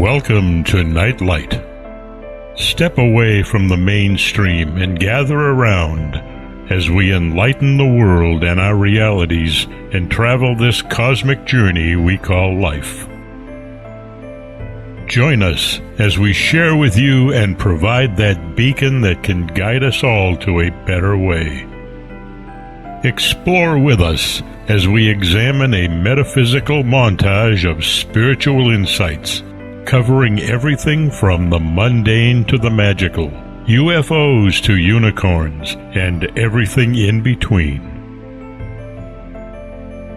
Welcome to Night Light. Step away from the mainstream and gather around as we enlighten the world and our realities and travel this cosmic journey we call life. Join us as we share with you and provide that beacon that can guide us all to a better way. Explore with us as we examine a metaphysical montage of spiritual insights, covering everything from the mundane to the magical, UFOs to unicorns, and everything in between.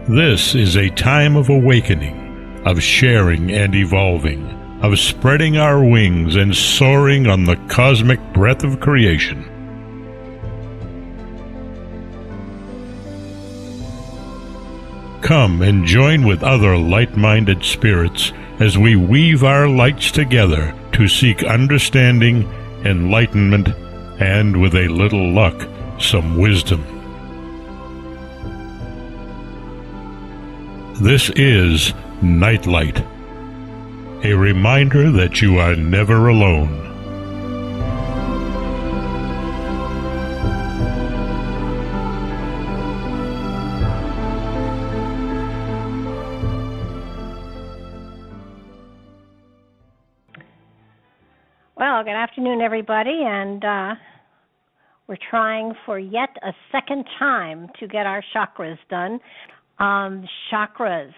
This is a time of awakening, of sharing and evolving, of spreading our wings and soaring on the cosmic breath of creation. Come and join with other light-minded spirits as we weave our lights together to seek understanding, enlightenment, and, with a little luck, some wisdom. This is Nightlight, a reminder that you are never alone. Well, good afternoon, everybody, and we're trying for yet a second time to get our chakras done. Chakras,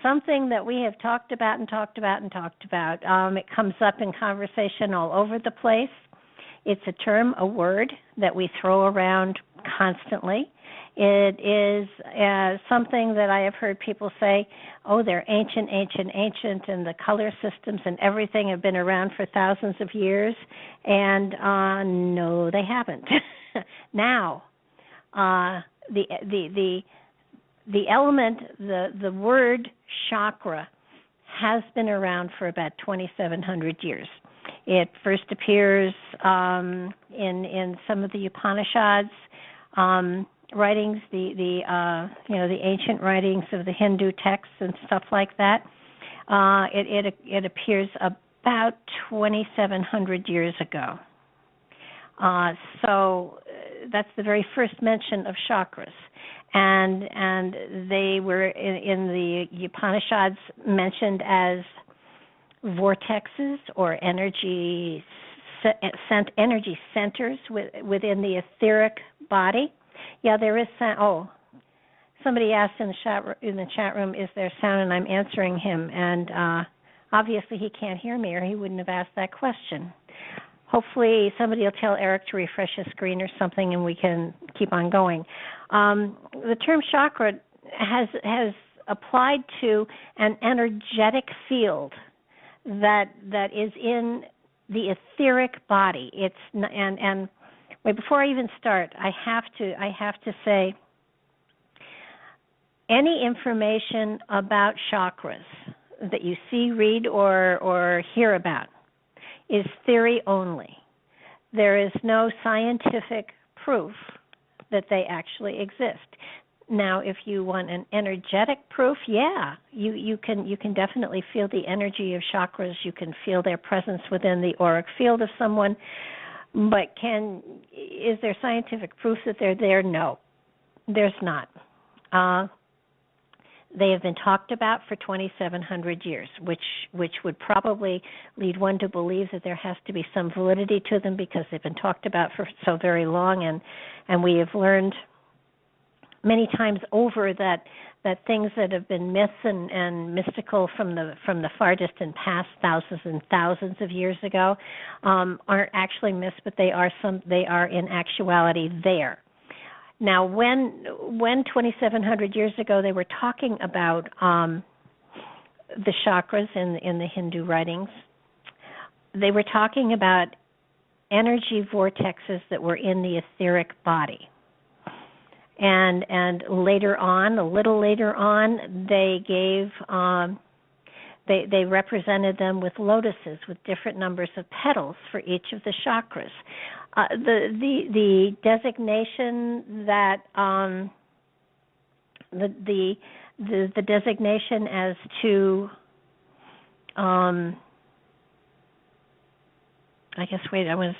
something that we have talked about. It comes up in conversation all over the place. It's a term, a word that we throw around constantly. It is something that I have heard people say, oh, they're ancient, and the color systems and everything have been around for thousands of years. And no, they haven't. Now, the element, the word chakra has been around for about 2,700 years. It first appears in some of the Upanishads writings, the ancient writings of the Hindu texts and stuff like that. It appears about 2,700 years ago. So that's the very first mention of chakras, and they were in the Upanishads mentioned as vortexes or energy centers within the etheric body. Yeah, there is sound. Oh, somebody asked in the chat room, is there sound? And I'm answering him. And obviously he can't hear me, or he wouldn't have asked that question. Hopefully somebody will tell Eric to refresh his screen or something, and we can keep on going. The term chakra has applied to an energetic field that is in the etheric body. It's and wait, before I even start, I have to say, any information about chakras that you see, read, or hear about is theory only. There is no scientific proof that they actually exist. Now, if you want an energetic proof, yeah, you can definitely feel the energy of chakras. You can feel their presence within the auric field of someone. But is there scientific proof that they're there? No, there's not. They have been talked about for 2,700 years, which would probably lead one to believe that there has to be some validity to them because they've been talked about for so very long, and we have learned many times over that things that have been myths and mystical from the far distant past, thousands and thousands of years ago, aren't actually myths, but they are in actuality there. Now, when 2,700 years ago they were talking about the chakras in the Hindu writings, they were talking about energy vortexes that were in the etheric body. And later on, a little later on, they gave they represented them with lotuses with different numbers of petals for each of the chakras. The designation that the designation as to I guess,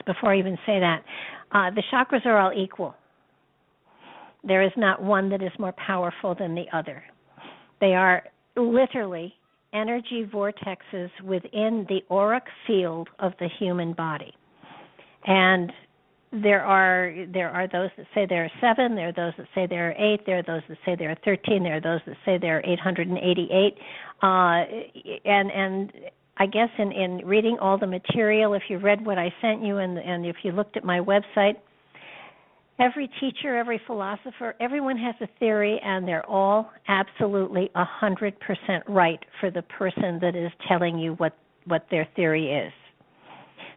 before I even say that, the chakras are all equal. There is not one that is more powerful than the other. They are literally energy vortexes within the auric field of the human body. And there are those that say there are 7, there are those that say there are 8, there are those that say there are 13, there are those that say there are 888. And I guess in reading all the material, if you read what I sent you and if you looked at my website, every teacher, every philosopher, everyone has a theory, and they're all absolutely 100% right for the person that is telling you what their theory is.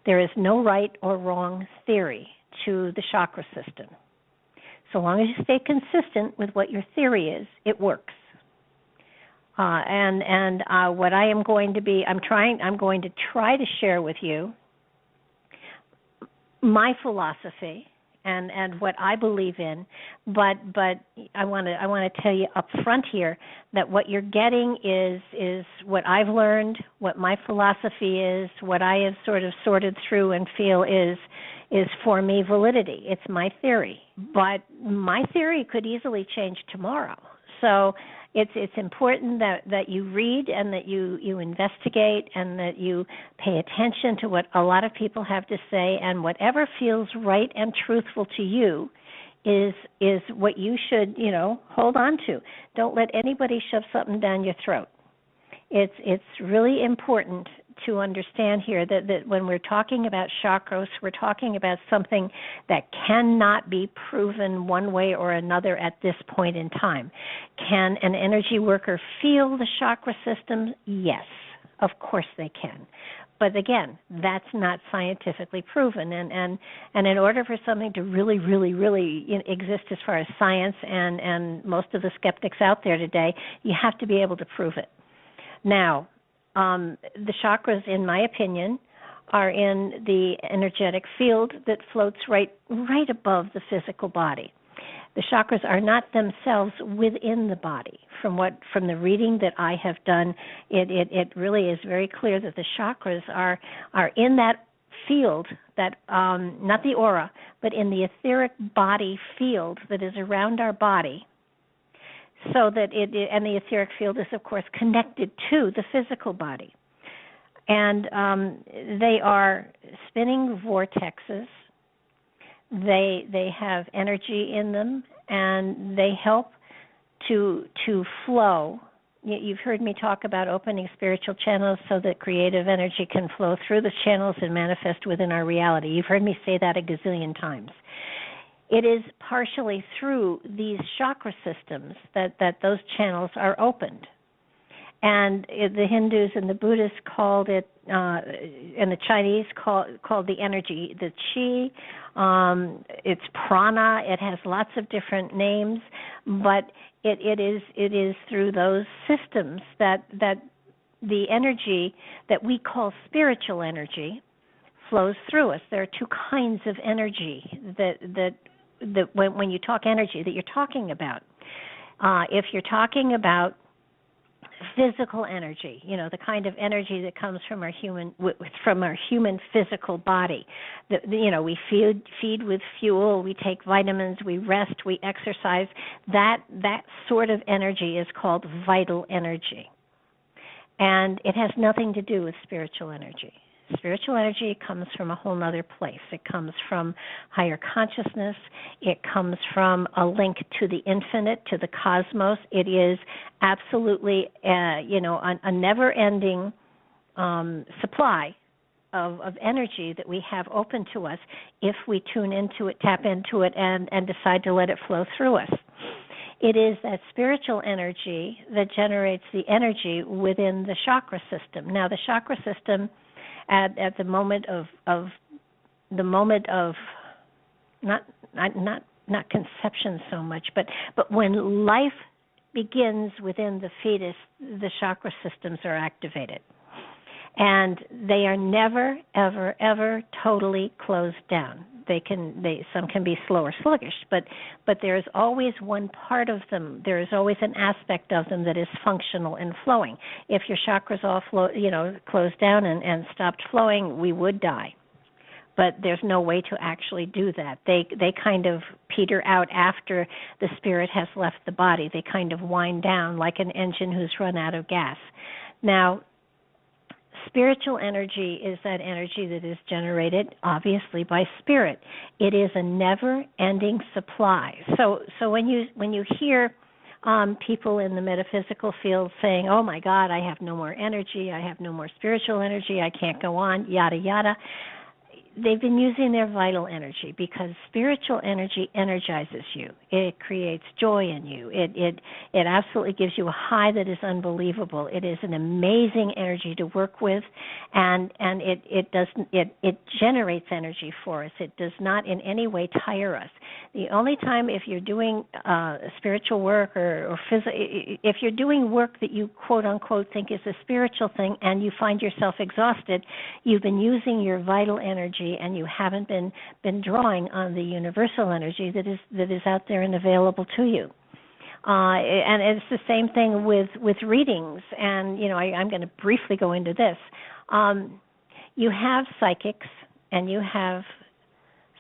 There is no right or wrong theory to the chakra system. So long as you stay consistent with what your theory is, it works. What I am going to be, I'm going to try to share with you my philosophy and what I believe in, but I want to tell you up front here that what you're getting is what I've learned, what my philosophy is, what I have sort of sorted through and feel is for me validity. It's my theory, but my theory could easily change tomorrow. So it's important that you read and that you investigate and that you pay attention to what a lot of people have to say, and whatever feels right and truthful to you is what you should, hold on to. Don't let anybody shove something down your throat. It's really important to understand here that when we're talking about chakras, we're talking about something that cannot be proven one way or another at this point in time. Can an energy worker feel the chakra system? Yes, of course they can. But again, that's not scientifically proven. And in order for something to really, really, really exist as far as science and most of the skeptics out there today, you have to be able to prove it. Now, the chakras, in my opinion, are in the energetic field that floats right above the physical body. The chakras are not themselves within the body. From the reading that I have done, it really is very clear that the chakras are in that field, that not the aura, but in the etheric body field that is around our body. So that and the etheric field is, of course, connected to the physical body. And they are spinning vortexes. They have energy in them, and they help to flow. You've heard me talk about opening spiritual channels so that creative energy can flow through the channels and manifest within our reality. You've heard me say that a gazillion times. It is partially through these chakra systems that those channels are opened. And the Hindus and the Buddhists called it, and the Chinese called the energy the qi. It's prana. It has lots of different names, but it is through those systems that the energy that we call spiritual energy flows through us. There are two kinds of energy that when you talk energy that you're talking about. If you're talking about physical energy, the kind of energy that comes from our human physical body. We feed with fuel, we take vitamins, we rest, we exercise. That sort of energy is called vital energy. And it has nothing to do with spiritual energy. Spiritual energy comes from a whole other place. It comes from higher consciousness. It comes from a link to the infinite, to the cosmos. It is absolutely, a never-ending supply of energy that we have open to us if we tune into it, tap into it, and decide to let it flow through us. It is that spiritual energy that generates the energy within the chakra system. Now, the chakra system, at the moment of not conception so much, but when life begins within the fetus, the chakra systems are activated, and they are never, ever, ever totally closed down. Some can be slow or sluggish, but there is always one part of them. There is always an aspect of them that is functional and flowing. If your chakras all closed down and stopped flowing, we would die. But there's no way to actually do that. They kind of peter out after the spirit has left the body. They kind of wind down like an engine who's run out of gas. Now, spiritual energy is that energy that is generated, obviously, by spirit. It is a never-ending supply. So when you hear people in the metaphysical field saying, "Oh my God, I have no more energy. I have no more spiritual energy. I can't go on," yada yada. They've been using their vital energy, because spiritual energy energizes you. It creates joy in you. It absolutely gives you a high that is unbelievable. It is an amazing energy to work with, and it generates energy for us. It does not in any way tire us. The only time, if you're doing spiritual work or if you're doing work that you quote unquote think is a spiritual thing and you find yourself exhausted, you've been using your vital energy and you haven't been drawing on the universal energy that is out there and available to you. And it's the same thing with readings. And I'm going to briefly go into this. You have psychics, and you have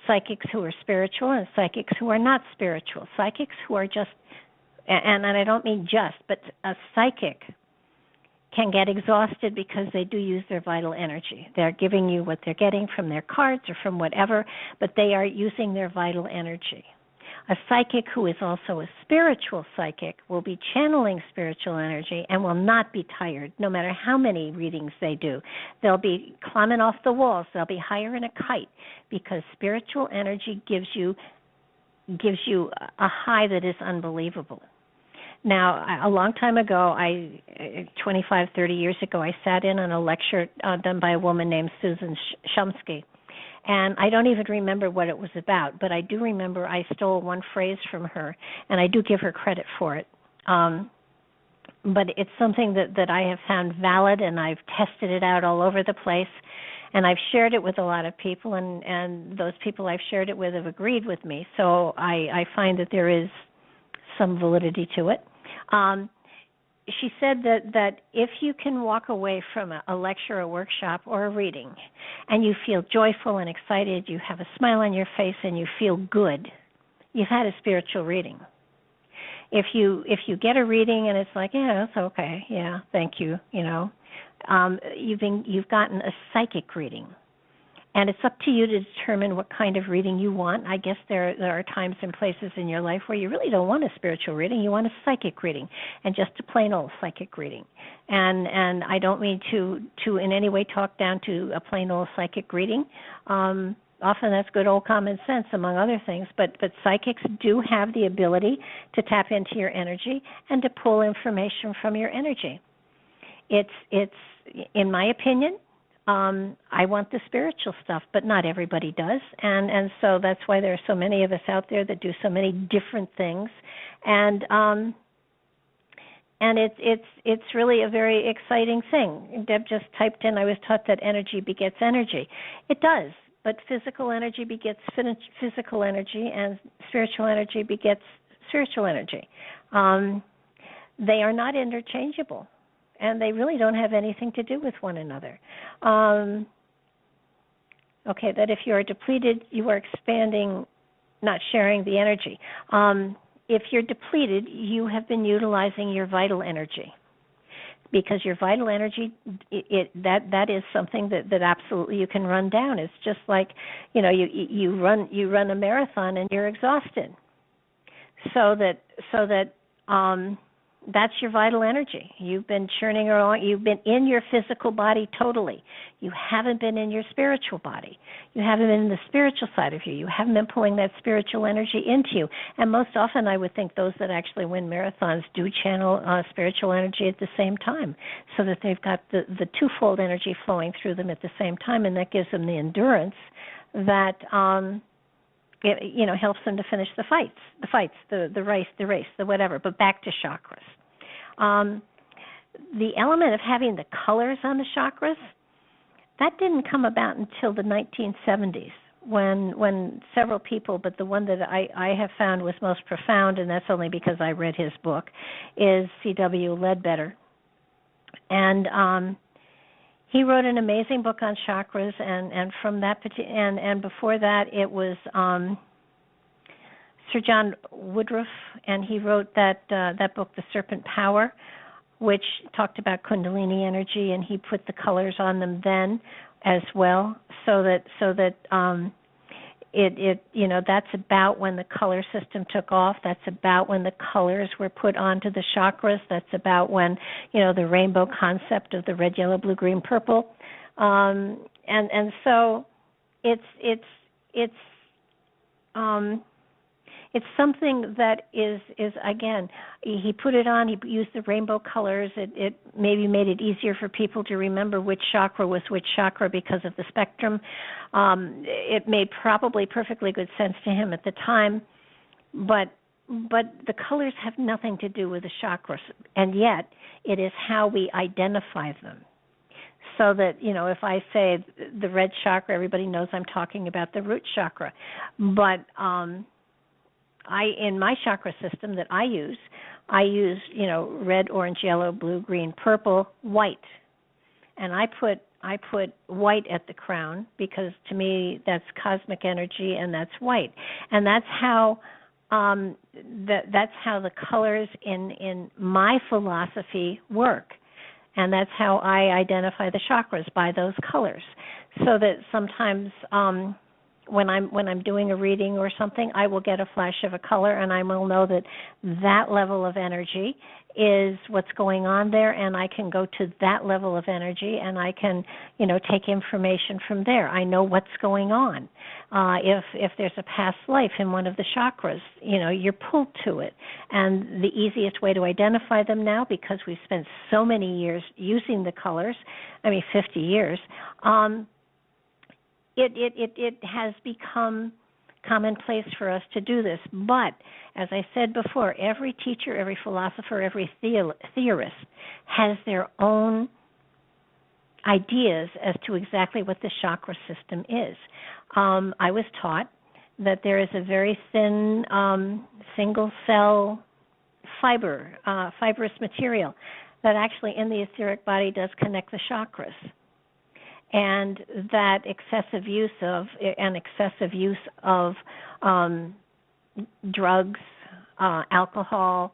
psychics who are spiritual and psychics who are not spiritual. Psychics who are just, and I don't mean just, but a psychic can get exhausted because they do use their vital energy. They're giving you what they're getting from their cards or from whatever, but they are using their vital energy. A psychic who is also a spiritual psychic will be channeling spiritual energy and will not be tired, no matter how many readings they do. They'll be climbing off the walls. They'll be higher than a kite, because spiritual energy gives you a high that is unbelievable. Now, a long time ago, 25, 30 years ago, I sat in on a lecture done by a woman named Susan Shumsky. And I don't even remember what it was about, but I do remember I stole one phrase from her, and I do give her credit for it. But it's something that I have found valid, and I've tested it out all over the place. And I've shared it with a lot of people, and those people I've shared it with have agreed with me. So I find that there is some validity to it. She said that if you can walk away from a lecture, a workshop, or a reading, and you feel joyful and excited, you have a smile on your face, and you feel good, you've had a spiritual reading. If you get a reading and it's like, yeah, it's okay, yeah, thank you, you've gotten a psychic reading. And it's up to you to determine what kind of reading you want. I guess there are times and places in your life where you really don't want a spiritual reading. You want a psychic reading, and just a plain old psychic reading. And I don't mean to in any way talk down to a plain old psychic reading. Often that's good old common sense, among other things. But psychics do have the ability to tap into your energy and to pull information from your energy. It's in my opinion, I want the spiritual stuff, but not everybody does, and so that's why there are so many of us out there that do so many different things, and it's really a very exciting thing. Deb just typed in, I was taught that energy begets energy. It does, but physical energy begets physical energy, and spiritual energy begets spiritual energy. They are not interchangeable. And they really don't have anything to do with one another. That if you are depleted, you are expanding, not sharing the energy. If you're depleted, you have been utilizing your vital energy. Because your vital energy, that is something that absolutely you can run down. It's just like, you run a marathon and you're exhausted. So that that's your vital energy. You've been churning around. You've been in your physical body totally. You haven't been in your spiritual body. You haven't been in the spiritual side of you. You haven't been pulling that spiritual energy into you. And most often I would think those that actually win marathons do channel spiritual energy at the same time, so that they've got the twofold energy flowing through them at the same time, and that gives them the endurance that it helps them to finish the race, the whatever. But back to chakras. The element of having the colors on the chakras, that didn't come about until the 1970s. when several people, but the one that I have found was most profound, and that's only because I read his book, is C.W. Ledbetter. And he wrote an amazing book on chakras, and from that and before that it was Sir John Woodruff, and he wrote that book, The Serpent Power, which talked about Kundalini energy, and he put the colors on them then as well, so that it that's about when the color system took off. That's about when the colors were put onto the chakras. That's about when the rainbow concept of the red, yellow, blue, green, purple, and so it's something that is again, he put it on, he used the rainbow colors. It maybe made it easier for people to remember which chakra was which chakra because of the spectrum. It made probably perfectly good sense to him at the time, but the colors have nothing to do with the chakras, and yet it is how we identify them. So that, if I say the red chakra, everybody knows I'm talking about the root chakra. But in my chakra system that I use red, orange, yellow, blue, green, purple, white, and I put white at the crown because to me that's cosmic energy and that's white, and that's how that's how the colors in my philosophy work, and that's how I identify the chakras, by those colors, so that sometimes when I'm doing a reading or something, I will get a flash of a color, and I will know that level of energy is what's going on there, and I can go to that level of energy, and I can, take information from there. I know what's going on. If there's a past life in one of the chakras, you're pulled to it. And the easiest way to identify them now, because we've spent so many years using the colors, 50 years, it has become commonplace for us to do this. But, as I said before, every teacher, every philosopher, every theorist has their own ideas as to exactly what the chakra system is. I was taught that there is a very thin single-cell fibrous material that actually in the etheric body does connect the chakras. And that excessive use of drugs, alcohol,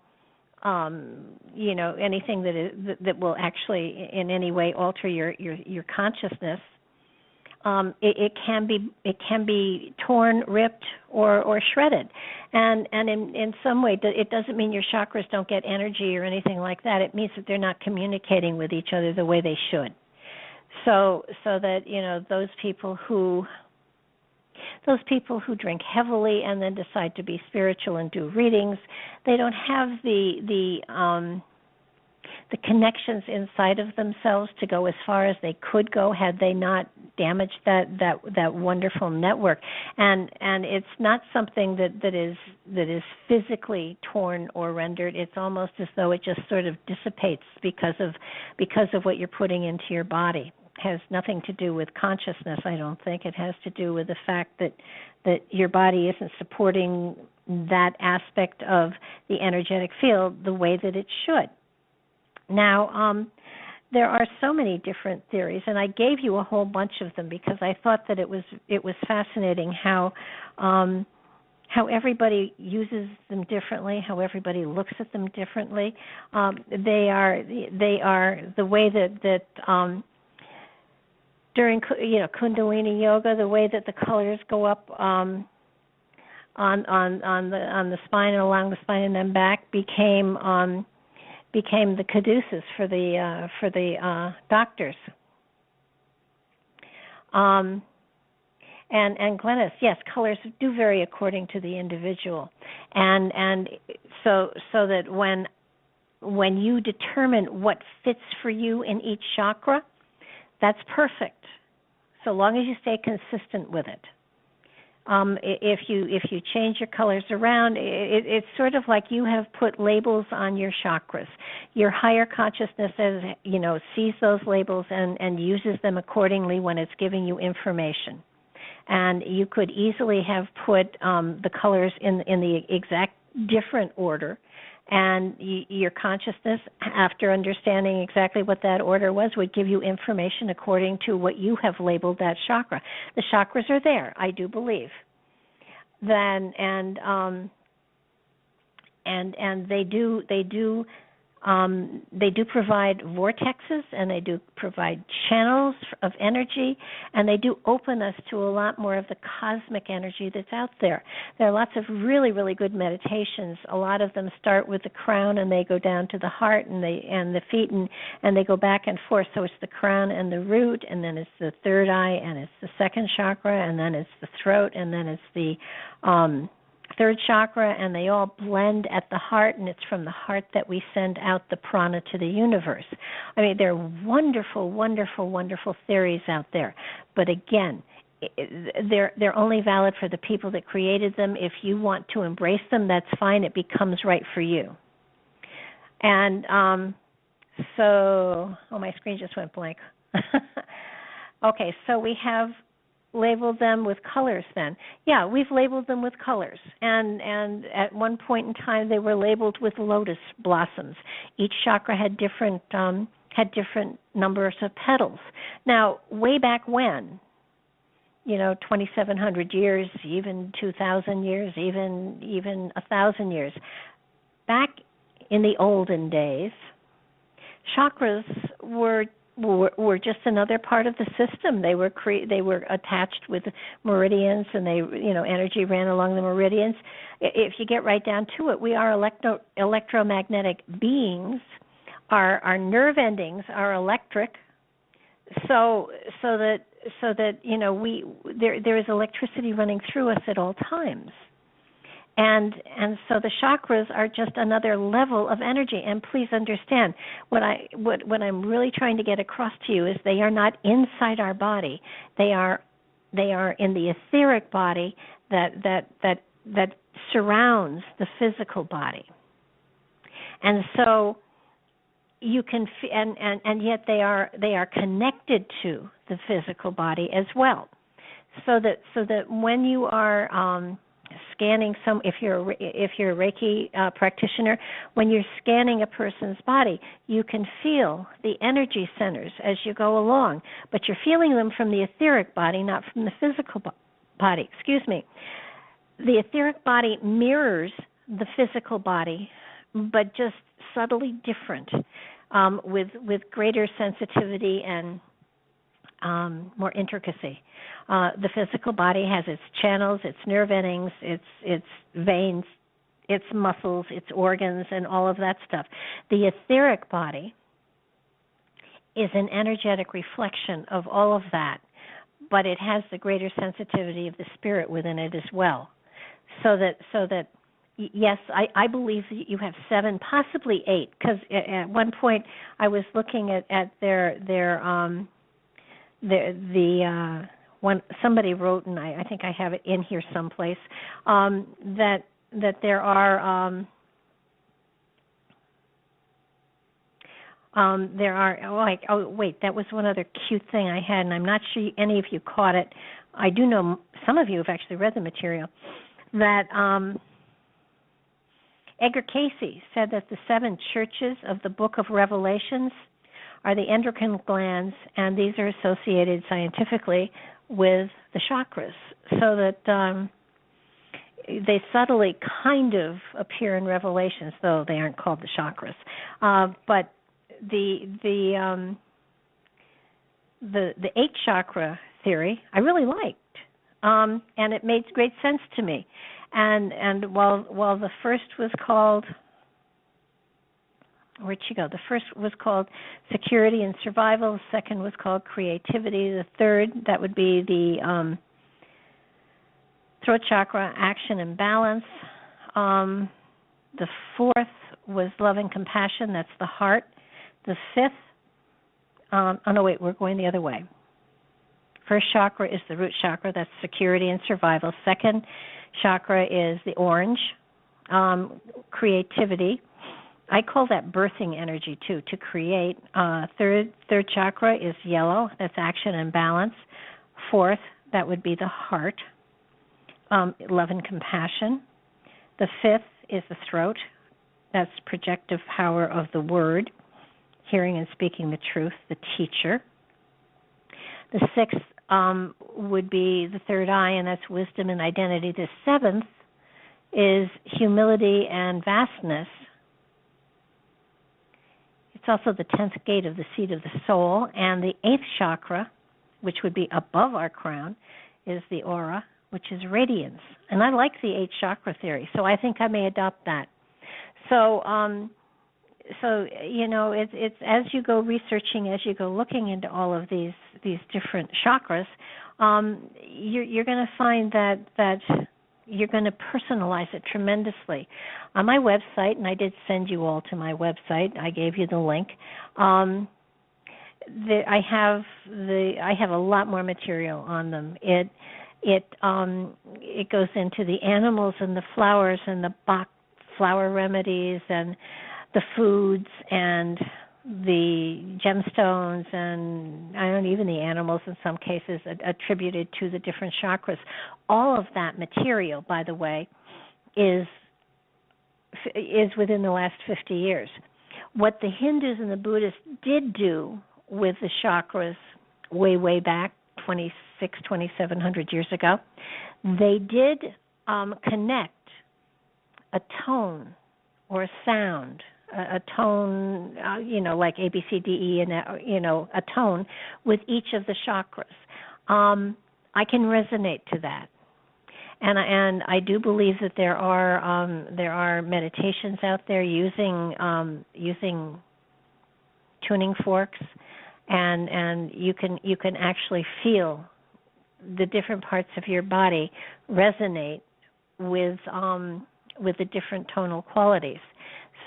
anything that will actually in any way alter your consciousness, it can be torn, ripped, or shredded, and in some way it doesn't mean your chakras don't get energy or anything like that. It means that they're not communicating with each other the way they should. So that those people who drink heavily and then decide to be spiritual and do readings, they don't have the connections inside of themselves to go as far as they could go had they not damaged that wonderful network. And it's not something that is physically torn or rendered. It's almost as though it just sort of dissipates because of what you're putting into your body. Has nothing to do with consciousness, I don't think. It has to do with the fact that your body isn't supporting that aspect of the energetic field the way that it should. Now, there are so many different theories, and I gave you a whole bunch of them because I thought that it was fascinating how everybody uses them differently, how everybody looks at them differently. They are the way that during Kundalini yoga, the way that the colors go up on the spine and along the spine and then back became the caduceus for the doctors. And Glennis, yes, colors do vary according to the individual, and so that when you determine what fits for you in each chakra, that's perfect, so long as you stay consistent with it. If you change your colors around, it's sort of like you have put labels on your chakras. Your higher consciousness, sees those labels and uses them accordingly when it's giving you information. and you could easily have put the colors in the exact different order. And your consciousness, after understanding exactly what that order was, would give you information according to what you have labeled that chakra. The chakras are there, I do believe. Then and they do provide vortexes, and they do provide channels of energy, and they do open us to a lot more of the cosmic energy that's out there. There are lots of really, really good meditations. A lot of them start with the crown, and they go down to the heart and the feet, and they go back and forth. So it's the crown and the root, and then it's the third eye, and it's the second chakra, and then it's the throat, and then it's the third chakra, and they all blend at the heart, and it's from the heart that we send out the prana to the universe. I mean, there are wonderful, wonderful, wonderful theories out there. But again, they're only valid for the people that created them. If you want to embrace them, that's fine. It becomes right for you. And my screen just went blank. Okay, so we have labeled them with colors then. Yeah, we've labeled them with colors. And at one point in time they were labeled with lotus blossoms. Each chakra had different numbers of petals. Now, way back when, 2,700 years, even 2,000 years, even 1,000 years, back in the olden days, chakras were just another part of the system. They were attached with meridians, and energy ran along the meridians. If you get right down to it, we are electromagnetic beings. Our nerve endings are electric, so that there is electricity running through us at all times. And so the chakras are just another level of energy. And please understand, what I'm really trying to get across to you is they are not inside our body. They are in the etheric body that surrounds the physical body. And so you can and yet they are connected to the physical body as well. So that when you are scanning if you're a Reiki practitioner, when you're scanning a person's body, you can feel the energy centers as you go along, but you're feeling them from the etheric body, not from the physical body. Excuse me. The etheric body mirrors the physical body, but just subtly different, with greater sensitivity and more intricacy. The physical body has its channels, its nerve endings, its veins, its muscles, its organs, and all of that stuff. The etheric body is an energetic reflection of all of that, but it has the greater sensitivity of the spirit within it as well. So that yes, I believe that you have 7, possibly 8, because at one point I was looking at their one somebody wrote, and I think I have it in here someplace, that there are that was one other cute thing I had, and I'm not sure any of you caught it. I do know some of you have actually read the material. That Edgar Cayce said that the 7 churches of the Book of Revelations are the endocrine glands, and these are associated scientifically with the chakras, so that they subtly kind of appear in Revelations, though they aren't called the chakras. But the 8 chakra theory I really liked, and it made great sense to me. And while the first was called, where'd she go? The first was called security and survival. The second was called creativity. The third, that would be the throat chakra, action and balance. The fourth was love and compassion. That's the heart. The fifth, we're going the other way. First chakra is the root chakra. That's security and survival. Second chakra is the orange, creativity. I call that birthing energy, too, to create. Third chakra is yellow. That's action and balance. Fourth, that would be the heart, love and compassion. The fifth is the throat. That's projective power of the word, hearing and speaking the truth, the teacher. The sixth would be the third eye, and that's wisdom and identity. The seventh is humility and vastness. It's also the 10th gate of the seat of the soul. And the 8th chakra, which would be above our crown, is the aura, which is radiance. And I like the 8 chakra theory, so I think I may adopt that. So it's as you go researching, as you go looking into all of these different chakras, you're going to find that you're going to personalize it tremendously. On my website, and I did send you all to my website, I gave you the link. I have a lot more material on them. It goes into the animals and the flowers and the Bach flower remedies and the foods and the gemstones and even the animals in some cases attributed to the different chakras. All of that material, by the way, is within the last 50 years. What the Hindus and the Buddhists did do with the chakras way back, 2,700 years ago, they did connect a tone or a sound, a tone, like A, B, C, D, E, and, a tone with each of the chakras. I can resonate to that. And I do believe that there are meditations out there using tuning forks, and you can actually feel the different parts of your body resonate with the different tonal qualities.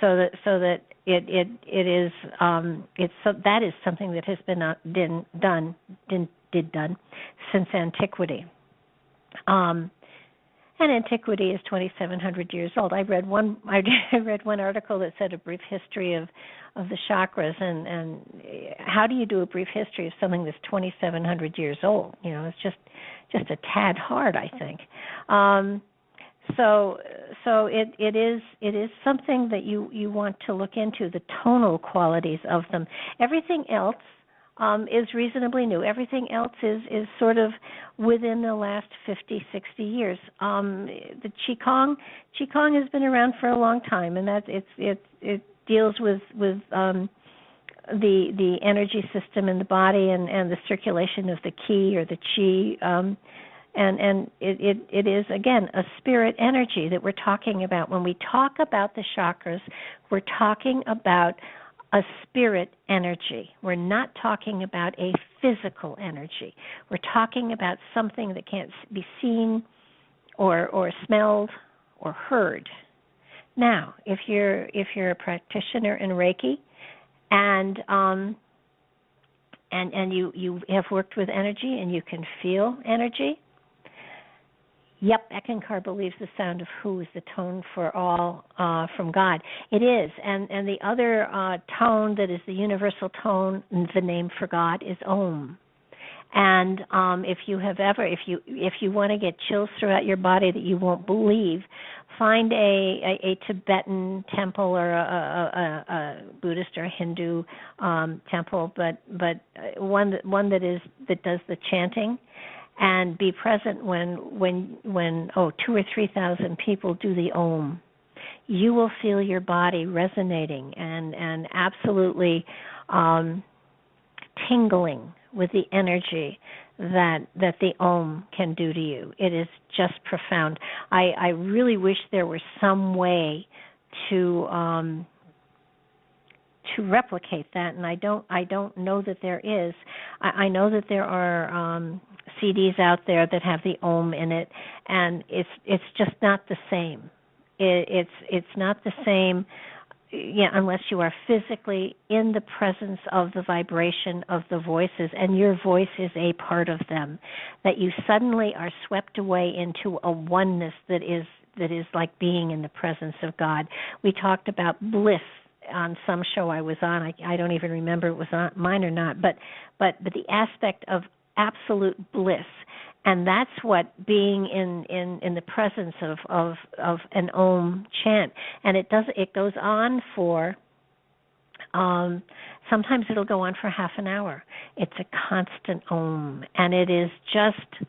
So that it is that is something that has been done since antiquity. And antiquity is 2,700 years old. I read one article that said a brief history of the chakras, and how do you do a brief history of something that's 2,700 years old? It's just a tad hard, I think. So it is something that you want to look into, the tonal qualities of them. Everything else is reasonably new. Everything else is sort of within the last 50, 60 years. The Qigong has been around for a long time, and it deals with the energy system in the body and the circulation of the Qi or the Qi. And it is, again, a spirit energy that we're talking about. When we talk about the chakras, we're talking about a spirit energy. We're not talking about a physical energy. We're talking about something that can't be seen or smelled or heard. Now, if you're a practitioner in Reiki and you have worked with energy and you can feel energy, yep, Eckankar believes the sound of Hu is the tone for all from God. It is, and the other tone that is the universal tone, the name for God, is Om. And if you want to get chills throughout your body that you won't believe, find a Tibetan temple or a Buddhist or a Hindu temple, but one that does the chanting. And be present when 2,000 or 3,000 people do the Om. You will feel your body resonating and absolutely tingling with the energy that the Om can do to you. It is just profound. I really wish there were some way to replicate that, and I don't know that there is. I know that there are CDs out there that have the Om in it, and it's just not the same. It's not the same, unless you are physically in the presence of the vibration of the voices, and your voice is a part of them. That you suddenly are swept away into a oneness that is like being in the presence of God. We talked about bliss on some show I was on. I don't even remember it was on mine or not, but the aspect of absolute bliss And that's what being in the presence of an Om chant. And it goes on for sometimes it'll go on for half an hour. It's a constant Om, and it is just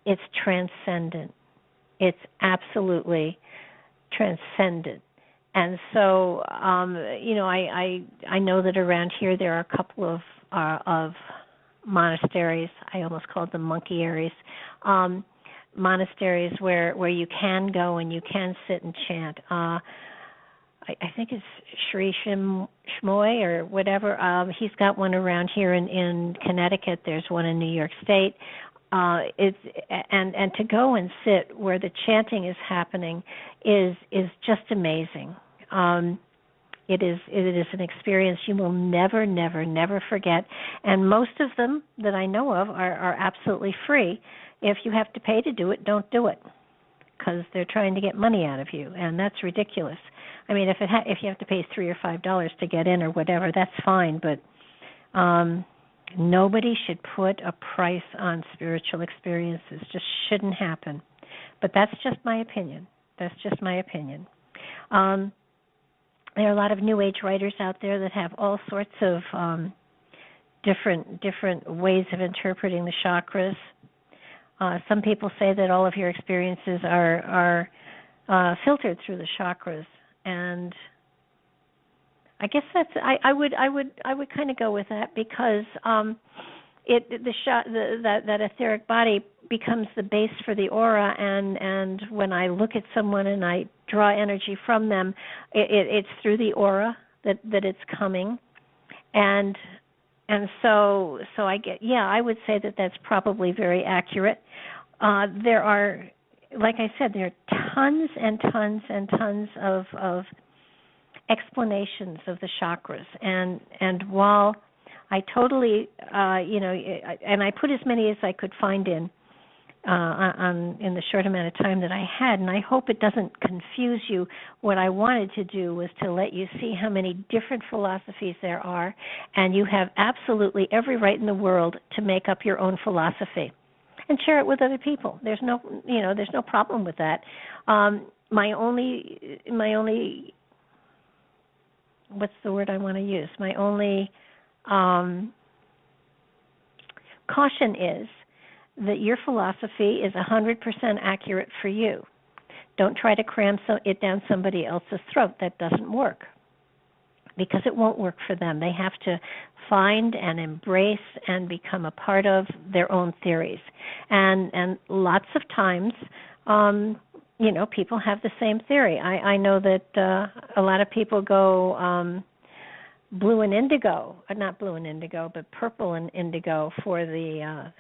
it's transcendent. It's absolutely transcendent. And so I know that around here there are a couple of monasteries. I almost called them monkey-aries. Monasteries where you can go and you can sit and chant. I think it's Sri Shmoy or whatever. He's got one around here in Connecticut. There's one in New York State. And to go and sit where the chanting is happening is just amazing. It is an experience you will never, never, never forget. And most of them that I know of are absolutely free. If you have to pay to do it, don't do it, because they're trying to get money out of you, and that's ridiculous. I mean, if you have to pay $3 or $5 to get in or whatever, that's fine. But nobody should put a price on spiritual experiences. Just shouldn't happen. But that's just my opinion. That's just my opinion. There are a lot of New Age writers out there that have all sorts of different ways of interpreting the chakras. Some people say that all of your experiences are filtered through the chakras, and I guess I would kind of go with that, because that etheric body becomes the base for the aura, and when I look at someone and I draw energy from them, it's through the aura that it's coming, and so I would say that that's probably very accurate. There are, like I said, there are tons and tons and tons of explanations of the chakras, and while I totally and I put as many as I could find in the short amount of time that I had, and I hope it doesn't confuse you. What I wanted to do was to let you see how many different philosophies there are, and you have absolutely every right in the world to make up your own philosophy and share it with other people. There's no problem with that. My only what's the word I want to use? My only caution is that your philosophy is 100% accurate for you. Don't try to cram it down somebody else's throat. That doesn't work, because it won't work for them. They have to find and embrace and become a part of their own theories. And lots of times, people have the same theory. I know that a lot of people go blue and indigo, not blue and indigo, but purple and indigo for the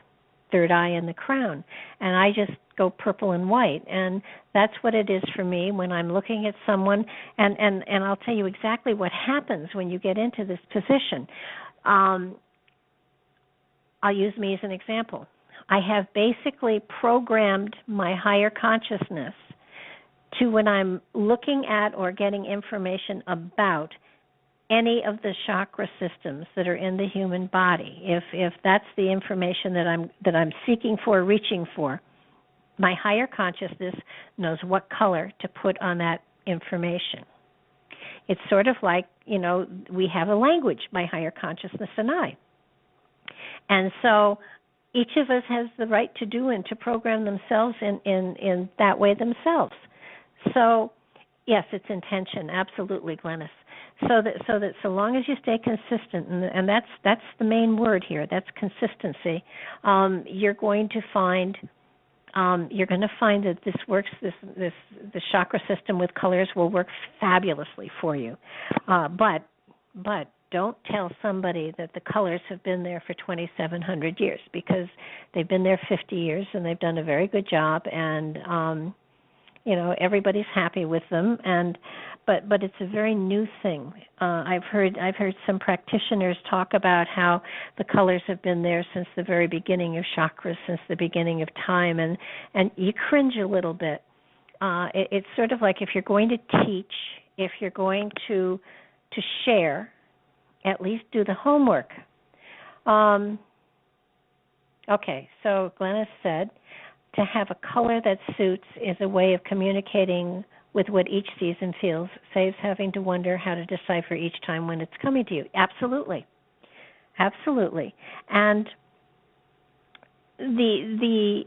third eye and the crown. And I just go purple and white. And that's what it is for me when I'm looking at someone. And I'll tell you exactly what happens when you get into this position. I'll use me as an example. I have basically programmed my higher consciousness to, when I'm looking at or getting information about any of the chakra systems that are in the human body, if that's the information that I'm seeking for, reaching for, my higher consciousness knows what color to put on that information. It's sort of like, we have a language, my higher consciousness and I. And so each of us has the right to do and to program themselves in that way themselves. So, yes, it's intention, absolutely, Glennis. So that so long as you stay consistent, and that's the main word here, that's consistency, you're going to find that this works. The chakra system with colors will work fabulously for you. But don't tell somebody that the colors have been there for 2,700 years, because they've been there 50 years and they've done a very good job, and everybody's happy with them. But it's a very new thing. I've heard some practitioners talk about how the colors have been there since the very beginning of chakras, since the beginning of time, and you cringe a little bit. It's sort of like, if you're going to teach, if you're going to share, at least do the homework. Okay, so Glennis said, to have a color that suits is a way of communicating with what each season feels, saves having to wonder how to decipher each time when it's coming to you. Absolutely. Absolutely. And the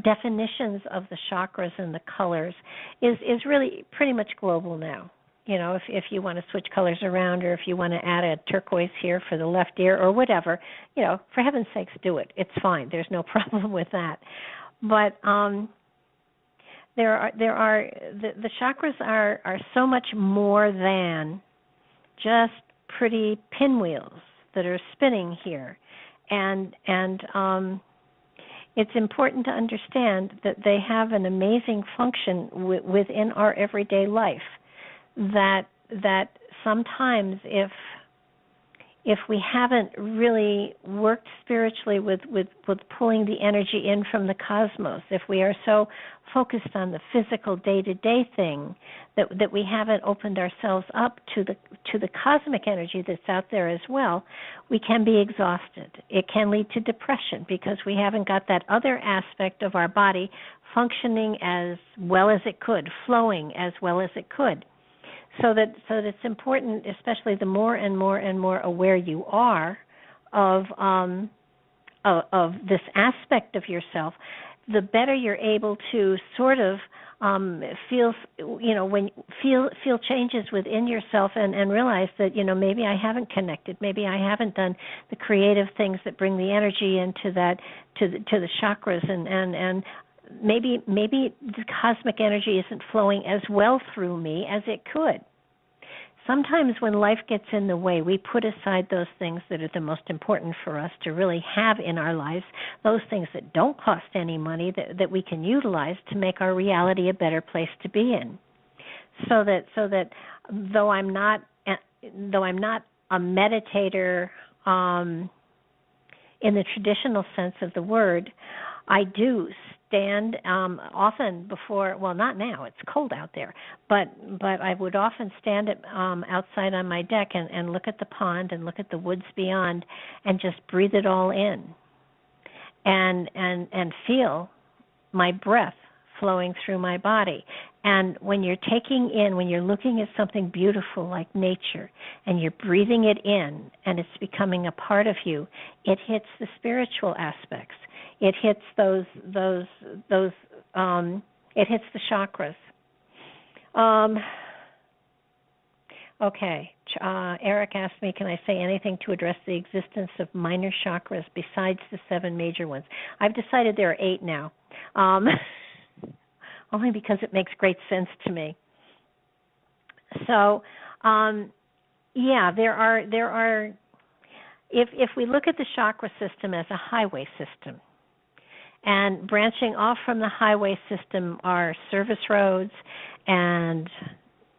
definitions of the chakras and the colors is really pretty much global now. You know, if you want to switch colors around, or if you want to add a turquoise here for the left ear or whatever, you know, for heaven's sakes, do it. It's fine. There's no problem with that. But the chakras are so much more than just pretty pinwheels that are spinning here, and it's important to understand that they have an amazing function within our everyday life. That sometimes if we haven't really worked spiritually with pulling the energy in from the cosmos, if we are so focused on the physical day-to-day thing that we haven't opened ourselves up to the cosmic energy that's out there as well, we can be exhausted. It can lead to depression because we haven't got that other aspect of our body functioning as well as it could, flowing as well as it could. So that it's important, especially the more and more and more aware you are of this aspect of yourself, the better you're able to sort of feel changes within yourself and realize that, you know, maybe I haven't connected, maybe I haven't done the creative things that bring the energy into that to the chakras, and maybe the cosmic energy isn't flowing as well through me as it could. Sometimes when life gets in the way, we put aside those things that are the most important for us to really have in our lives, those things that don't cost any money that we can utilize to make our reality a better place to be in. So that though I'm not a meditator in the traditional sense of the word, I do stand often before, well, not now, it's cold out there, but I would often stand outside on my deck and look at the pond and look at the woods beyond and just breathe it all in and feel my breath flowing through my body. And when you're when you're looking at something beautiful like nature and you're breathing it in and it's becoming a part of you, it hits the spiritual aspects. It hits it hits the chakras. Okay. Eric asked me, can I say anything to address the existence of minor chakras besides the 7 major ones? I've decided there are 8 now, only because it makes great sense to me. So, there are. If we look at the chakra system as a highway system, and branching off from the highway system are service roads and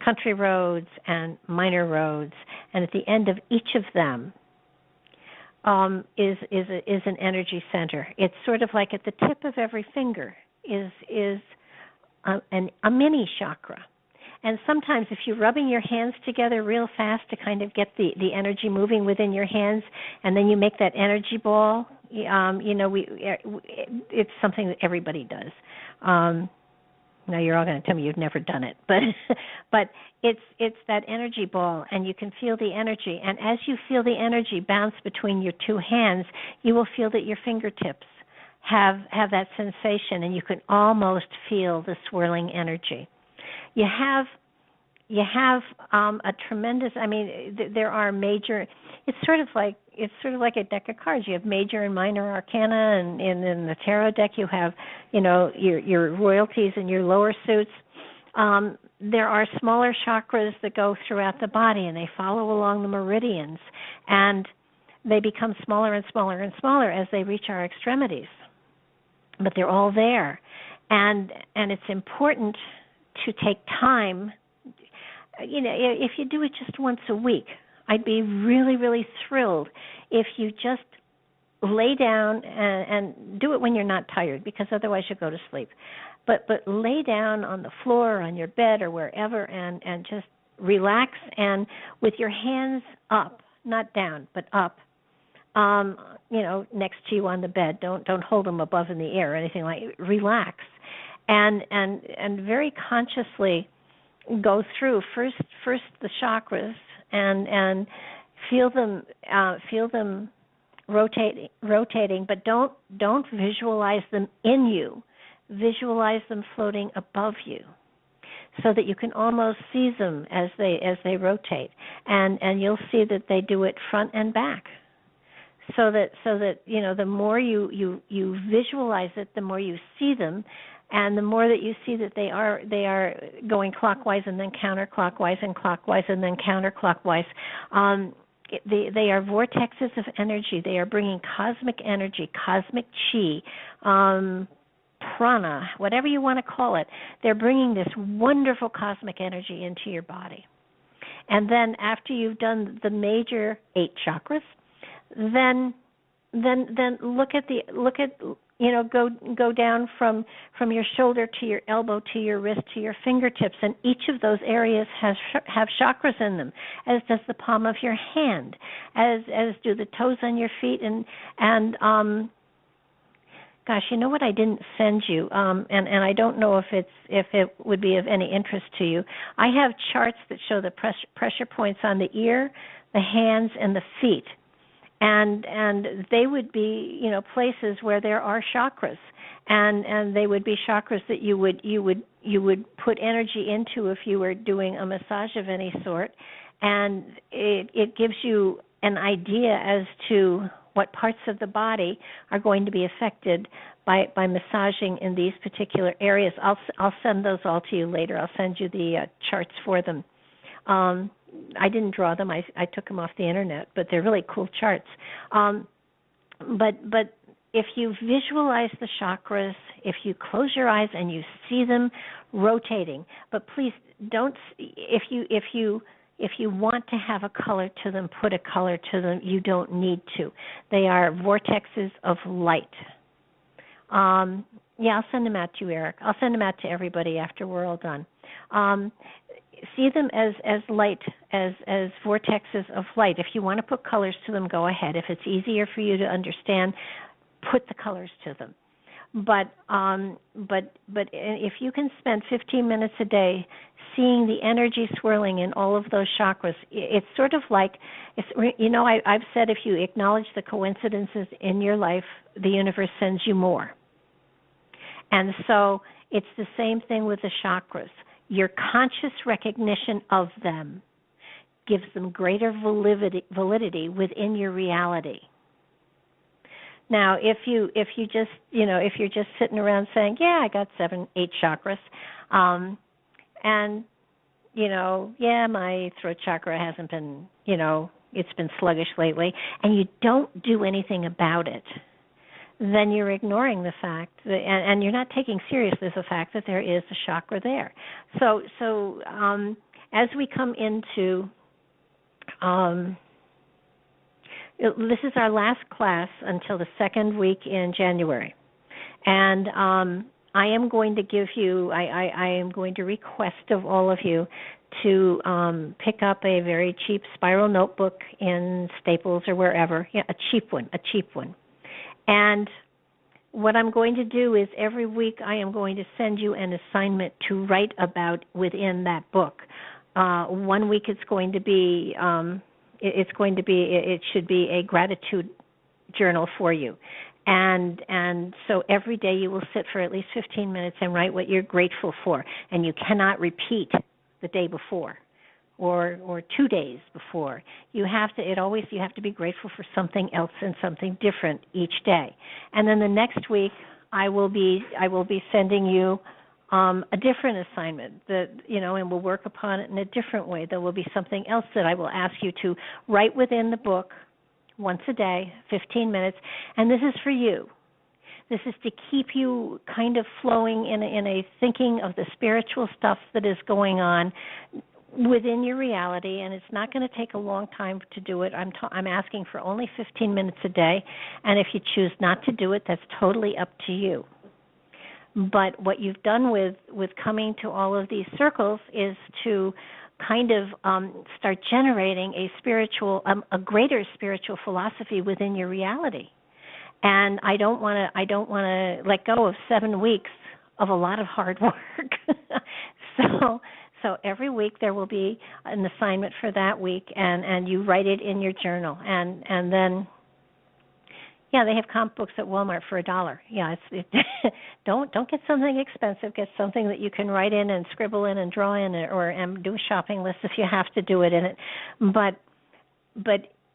country roads and minor roads, and at the end of each of them is an energy center. It's sort of like at the tip of every finger is a mini chakra. And sometimes if you're rubbing your hands together real fast to kind of get the energy moving within your hands, and then you make that energy ball, it's something that everybody does. Now you're all going to tell me you've never done it, but it's that energy ball, and you can feel the energy. And as you feel the energy bounce between your 2 hands, you will feel that your fingertips have that sensation, and you can almost feel the swirling energy. You have a tremendous. I mean, there are major. It's sort of like a deck of cards. You have major and minor arcana, and in the tarot deck you have, your royalties and your lower suits. There are smaller chakras that go throughout the body, and they follow along the meridians, and they become smaller and smaller and smaller as they reach our extremities. But they're all there, and it's important to take time. If you do it just once a week, I'd be really, really thrilled if you just lay down and do it when you're not tired, because otherwise you'll go to sleep. But lay down on the floor or on your bed or wherever and just relax, and with your hands up not down, but up. Next to you on the bed. Don't hold them above in the air or anything like it. Relax, and very consciously go through first the chakras and feel them rotating, but don't visualize them in you. Visualize them floating above you, so that you can almost see them as they rotate, and you'll see that they do it front and back. So that the more you visualize it, the more you see them, and the more that you see that they are going clockwise and then counterclockwise and clockwise and then counterclockwise. They are vortexes of energy. They are bringing cosmic energy, cosmic chi, prana, whatever you want to call it. They're bringing this wonderful cosmic energy into your body. And then after you've done the major 8 chakras, then go down from your shoulder to your elbow to your wrist to your fingertips, and each of those areas have chakras in them, as does the palm of your hand, as do the toes on your feet, and gosh, you know what I didn't send you, and I don't know if it would be of any interest to you. I have charts that show the pressure points on the ear, the hands, and the feet. And they would be, places where there are chakras, and they would be chakras that you would put energy into if you were doing a massage of any sort, and it gives you an idea as to what parts of the body are going to be affected by massaging in these particular areas. I'll send those all to you later. I'll send you the charts for them. I didn't draw them. I took them off the internet, but they're really cool charts. But if you visualize the chakras, if you close your eyes and you see them rotating, but please don't. If you want to have a color to them, put a color to them. You don't need to. They are vortexes of light. I'll send them out to you, Eric. I'll send them out to everybody after we're all done. See them as light, as vortexes of light. If you want to put colors to them, go ahead. If it's easier for you to understand, put the colors to them. But if you can spend 15 minutes a day seeing the energy swirling in all of those chakras, it's sort of like, I've said if you acknowledge the coincidences in your life, the universe sends you more. And so it's the same thing with the chakras. Your conscious recognition of them gives them greater validity within your reality. Now, if you're just sitting around saying, "Yeah, I got 7, 8 chakras," and my throat chakra hasn't been, it's been sluggish lately, and you don't do anything about it, then you're ignoring the fact that, and you're not taking seriously the fact that there is a chakra there. So as we come into, this is our last class until the second week in January, and I am going to give you, I am going to request of all of you to pick up a very cheap spiral notebook in Staples or wherever, a cheap one. And what I'm going to do is every week I am going to send you an assignment to write about within that book. 1 week it should be a gratitude journal for you. And so every day you will sit for at least 15 minutes and write what you're grateful for. And you cannot repeat the day before or 2 days before. You have to be grateful for something else and something different each day. And then the next week I will be sending you a different assignment and we'll work upon it in a different way. There will be something else that I will ask you to write within the book once a day, 15 minutes, and this is for you. This is to keep you kind of flowing in a thinking of the spiritual stuff that is going on within your reality, and it's not going to take a long time to do it. I'm asking for only 15 minutes a day, and if you choose not to do it, that's totally up to you. But what you've done with coming to all of these circles is to kind of start generating a greater spiritual philosophy within your reality. And I don't want to let go of 7 weeks of a lot of hard work. So every week there will be an assignment for that week, and you write it in your journal, and then. Yeah, they have comic books at Walmart for $1. Yeah, don't get something expensive. Get something that you can write in and scribble in and draw in, and do a shopping list if you have to do it in it. But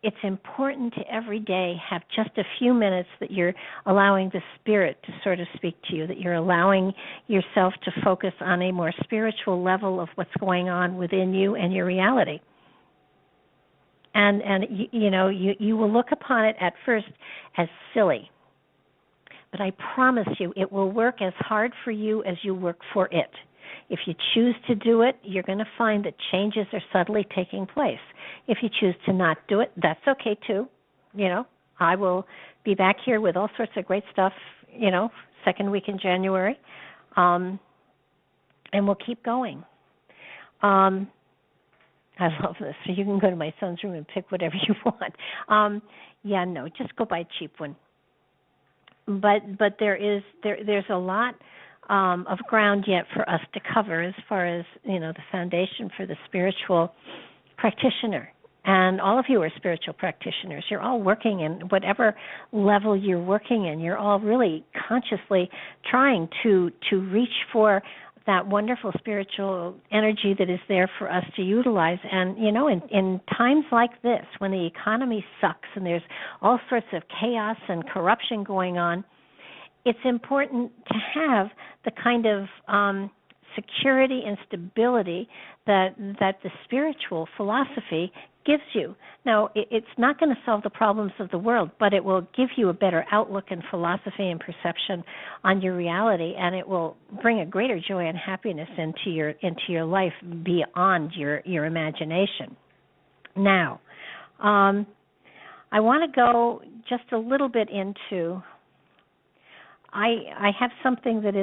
it's important to every day have just a few minutes that you're allowing the spirit to sort of speak to you, that you're allowing yourself to focus on a more spiritual level of what's going on within you and your reality. And you will look upon it at first as silly, but I promise you it will work as hard for you as you work for it. If you choose to do it, you're going to find that changes are subtly taking place. If you choose to not do it, that's okay too. I will be back here with all sorts of great stuff, second week in January, and we'll keep going. I love this. So you can go to my son's room and pick whatever you want. Just go buy a cheap one. But there's a lot of ground yet for us to cover as far as the foundation for the spiritual practitioner. And all of you are spiritual practitioners. You're all working in whatever level you're working in. You're all really consciously trying to reach for that wonderful spiritual energy that is there for us to utilize. And, in times like this, when the economy sucks and there's all sorts of chaos and corruption going on, it's important to have the kind of security and stability that the spiritual philosophy gives you. Now, it's not going to solve the problems of the world, but it will give you a better outlook and philosophy and perception on your reality, and it will bring a greater joy and happiness into your life beyond your imagination. Now, I want to go just a little bit into. I have something that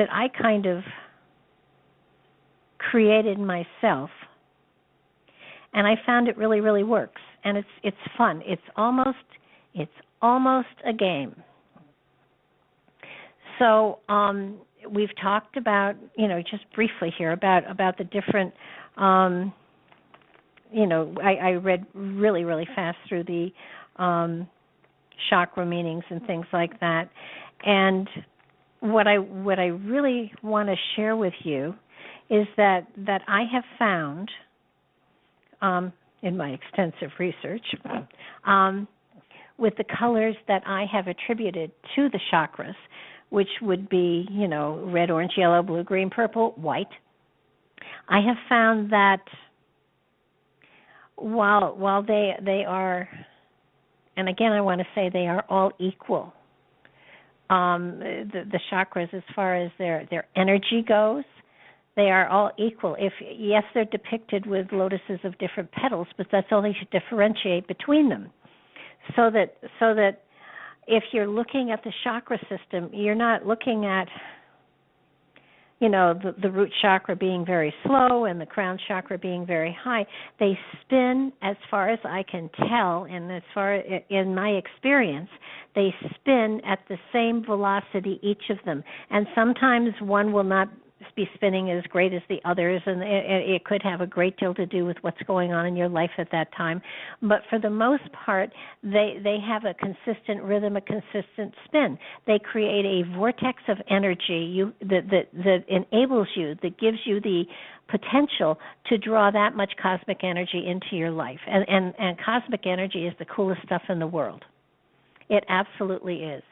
I kind of created myself, and I found it really, really works, and it's fun. It's almost a game. So we've talked about, just briefly here about the different. I read really, really fast through the chakra meanings and things like that, and what I really want to share with you is that I have found in my extensive research with the colors that I have attributed to the chakras, which would be, red, orange, yellow, blue, green, purple, white. I have found that while they are, and again I want to say they are all equal. The chakras, as far as their energy goes, they are all equal. Yes, they're depicted with lotuses of different petals, but that's only to differentiate between them. So that if you're looking at the chakra system, you're not looking at, the root chakra being very slow and the crown chakra being very high. They spin, as far as I can tell, and as far in my experience, they spin at the same velocity, each of them. And sometimes one will not be spinning as great as the others, and it could have a great deal to do with what's going on in your life at that time. But for the most part, they have a consistent rhythm, a consistent spin. They create a vortex of energy that enables you, that gives you the potential to draw that much cosmic energy into your life. And cosmic energy is the coolest stuff in the world. It absolutely is.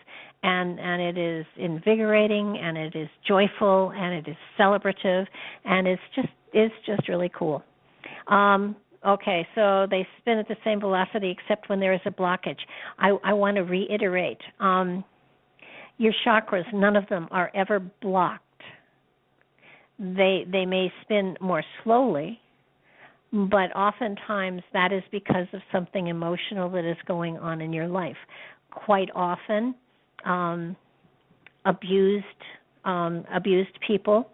And it is invigorating, and it is joyful, and it is celebrative, and it's just really cool. Okay, so they spin at the same velocity except when there is a blockage. I want to reiterate, your chakras, none of them are ever blocked. They may spin more slowly, but oftentimes that is because of something emotional that is going on in your life. Quite often, abused people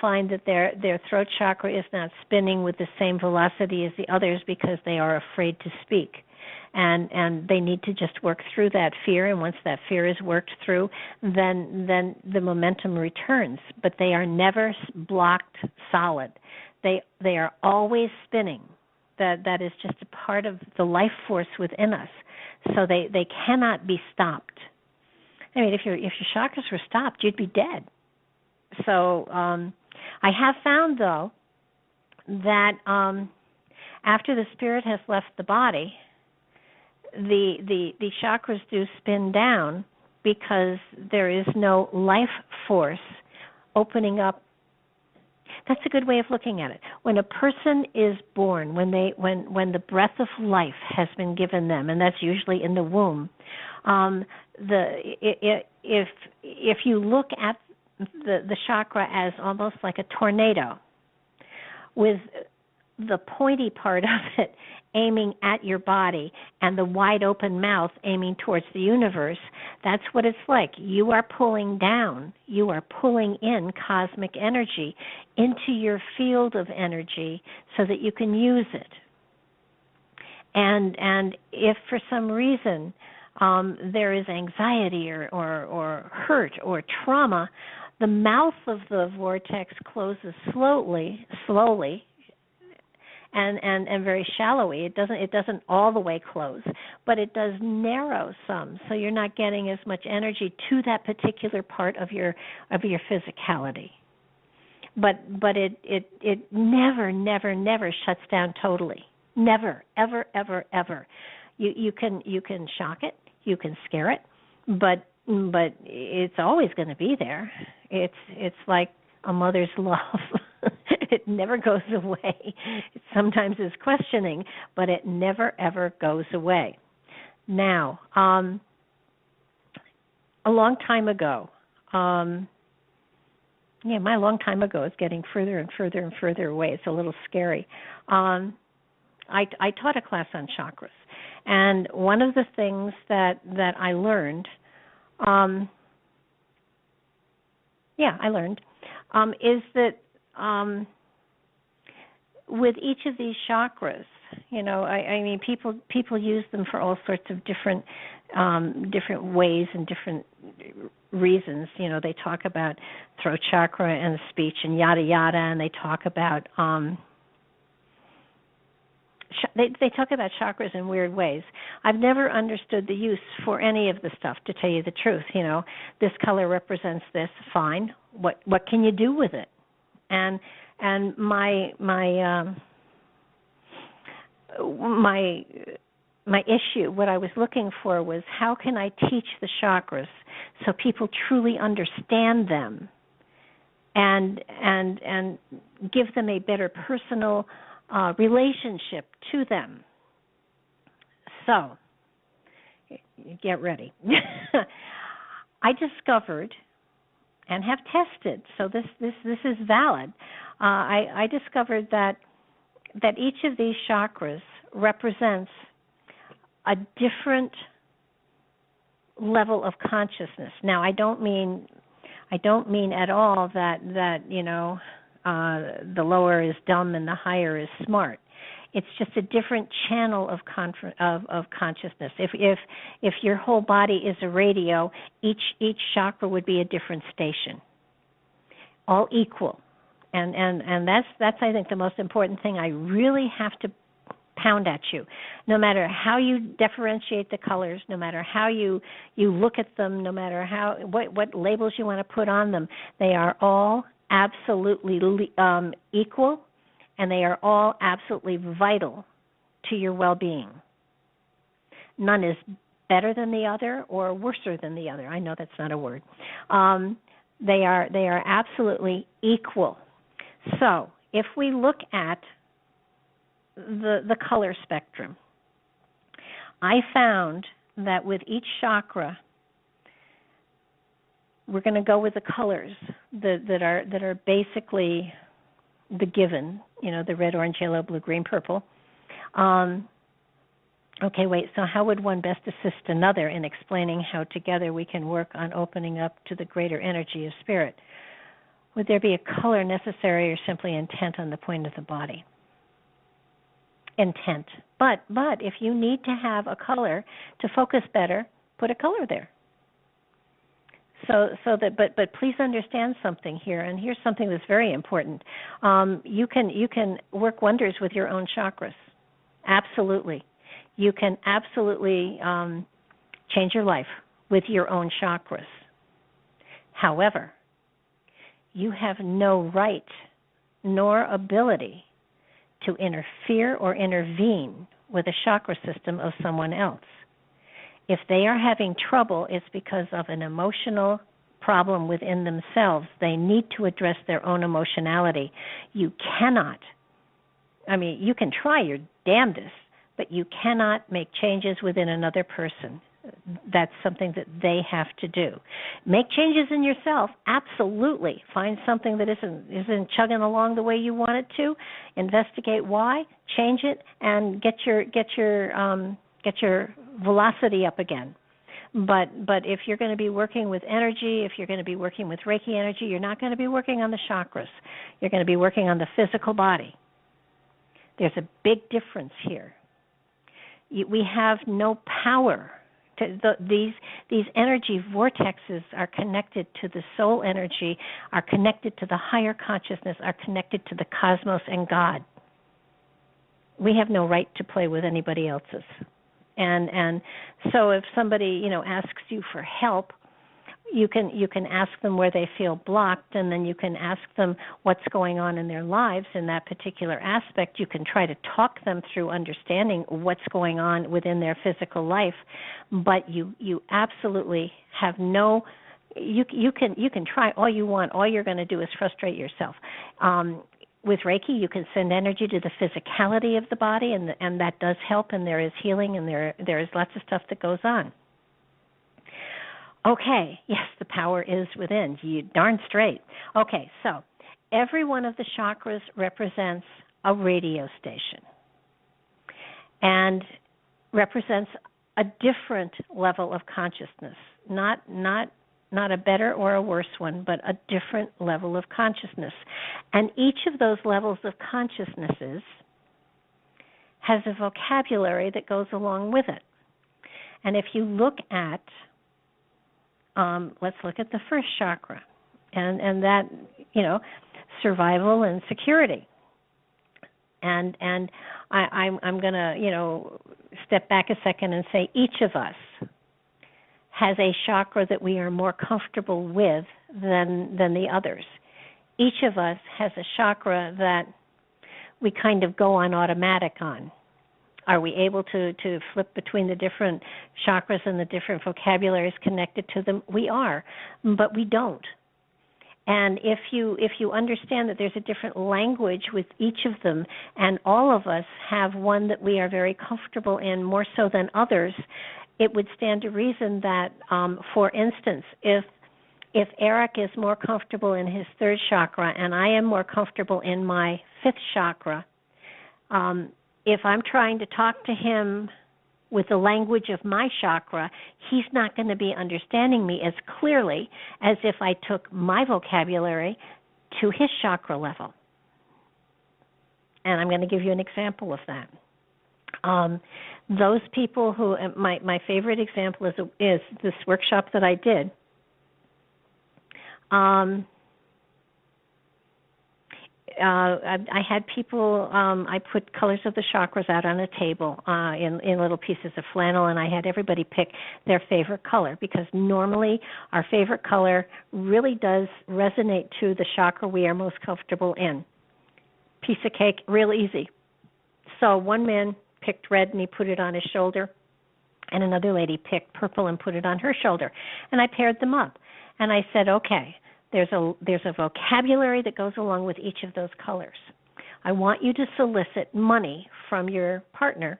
find that their throat chakra is not spinning with the same velocity as the others because they are afraid to speak. And they need to just work through that fear, and once that fear is worked through, then the momentum returns. But they are never blocked solid. They are always spinning. That is just a part of the life force within us. So they cannot be stopped. I mean, if your chakras were stopped, you'd be dead. So I have found, though, that after the spirit has left the body, the chakras do spin down because there is no life force opening up. That's a good way of looking at it. When a person is born, when the breath of life has been given them, and that's usually in the womb, if you look at the chakra as almost like a tornado, with the pointy part of it aiming at your body and the wide open mouth aiming towards the universe, that's what it's like. You are pulling down, you are pulling in cosmic energy into your field of energy so that you can use it. And if for some reason there is anxiety or hurt or trauma, the mouth of the vortex closes slowly, and very shallowly. It doesn't all the way close, but it does narrow some, so you're not getting as much energy to that particular part of your physicality. But it never shuts down totally. Never, ever, ever, ever. You can shock it, you can scare it, but it's always going to be there. It's like a mother's love. It never goes away. It sometimes is questioning, but it never, ever goes away. Now, a long time ago, my long time ago is getting further and further and further away. It's a little scary. I taught a class on chakras, and one of the things that I learned, is that with each of these chakras, I mean, people use them for all sorts of different ways and different reasons. They talk about throat chakra and speech and yada yada, and they talk about they talk about chakras in weird ways. I've never understood the use for any of the stuff, to tell you the truth. This color represents this. Fine. What can you do with it? And my issue, what I was looking for, was how can I teach the chakras so people truly understand them and give them a better personal relationship to them. So, get ready. I discovered and have tested, so this is valid. I discovered that each of these chakras represents a different level of consciousness. Now, I don't mean at all that the lower is dumb and the higher is smart. It's just a different channel of consciousness. If your whole body is a radio, each chakra would be a different station, all equal. And that's I think the most important thing I really have to pound at you. No matter how you differentiate the colors, no matter how you look at them, no matter what labels you want to put on them, they are all absolutely equal, and they are all absolutely vital to your well-being. None is better than the other or worser than the other. I know that's not a word. They are absolutely equal. So if we look at the color spectrum, I found that with each chakra, we're going to go with the colors that are basically the given, the red, orange, yellow, blue, green, purple. Okay, wait, so how would one best assist another in explaining how together we can work on opening up to the greater energy of spirit? Would there be a color necessary or simply intent on the point of the body? Intent. But if you need to have a color to focus better, put a color there. But please understand something here, and here's something that's very important. You can work wonders with your own chakras. Absolutely. You can absolutely change your life with your own chakras. However, you have no right nor ability to interfere or intervene with a chakra system of someone else. If they are having trouble, it's because of an emotional problem within themselves. They need to address their own emotionality. You cannot, you can try your damnedest, but you cannot make changes within another person. That's something that they have to do. Make changes in yourself, absolutely. Find something that isn't chugging along the way you want it to. Investigate why, change it, and get your velocity up again. But if you're going to be working with energy, if you're going to be working with Reiki energy, you're not going to be working on the chakras. You're going to be working on the physical body. There's a big difference here. We have no power. These energy vortexes are connected to the soul energy, are connected to the higher consciousness, are connected to the cosmos and God. We have no right to play with anybody else's. And so if somebody, asks you for help, you can ask them where they feel blocked, and then you can ask them what's going on in their lives in that particular aspect. You can try to talk them through understanding what's going on within their physical life, but you absolutely have no. You can try all you want. All you're going to do is frustrate yourself. With Reiki, you can send energy to the physicality of the body, and that does help, and there is healing, and there is lots of stuff that goes on. Okay, yes, the power is within. You darn straight. Okay, so every one of the chakras represents a radio station and represents a different level of consciousness, not a better or a worse one, but a different level of consciousness. And each of those levels of consciousnesses has a vocabulary that goes along with it. And if you look at let's look at the first chakra, and that, survival and security. And I'm going to, step back a second and say each of us has a chakra that we are more comfortable with than the others. Each of us has a chakra that we kind of go on automatic on. Are we able to flip between the different chakras and the different vocabularies connected to them? We are, but we don't. And if you understand that there's a different language with each of them, and all of us have one that we are very comfortable in more so than others, it would stand to reason that, for instance, if Eric is more comfortable in his third chakra and I am more comfortable in my fifth chakra, if I'm trying to talk to him with the language of my chakra, he's not going to be understanding me as clearly as if I took my vocabulary to his chakra level. And I'm going to give you an example of that. Those people who, my favorite example is this workshop that I did. I had people, I put colors of the chakras out on a table in little pieces of flannel, and I had everybody pick their favorite color, because normally our favorite color really does resonate to the chakra we are most comfortable in. Piece of cake, real easy. So one man picked red and he put it on his shoulder, and another lady picked purple and put it on her shoulder, and I paired them up. And I said, okay, there's a vocabulary that goes along with each of those colors. I want you to solicit money from your partner,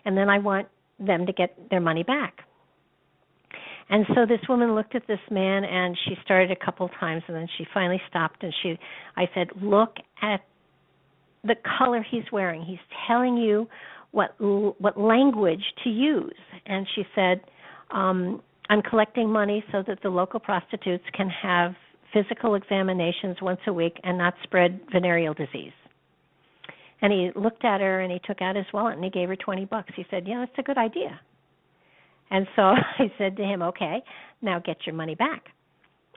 and then I want them to get their money back. And so this woman looked at this man, and she started a couple times, and then she finally stopped, and I said, look at the color he's wearing. He's telling you what language to use. And she said, I'm collecting money so that the local prostitutes can have physical examinations once a week and not spread venereal disease. And he looked at her and he took out his wallet and he gave her $20. He said, yeah, that's a good idea. And so I said to him, okay, now get your money back.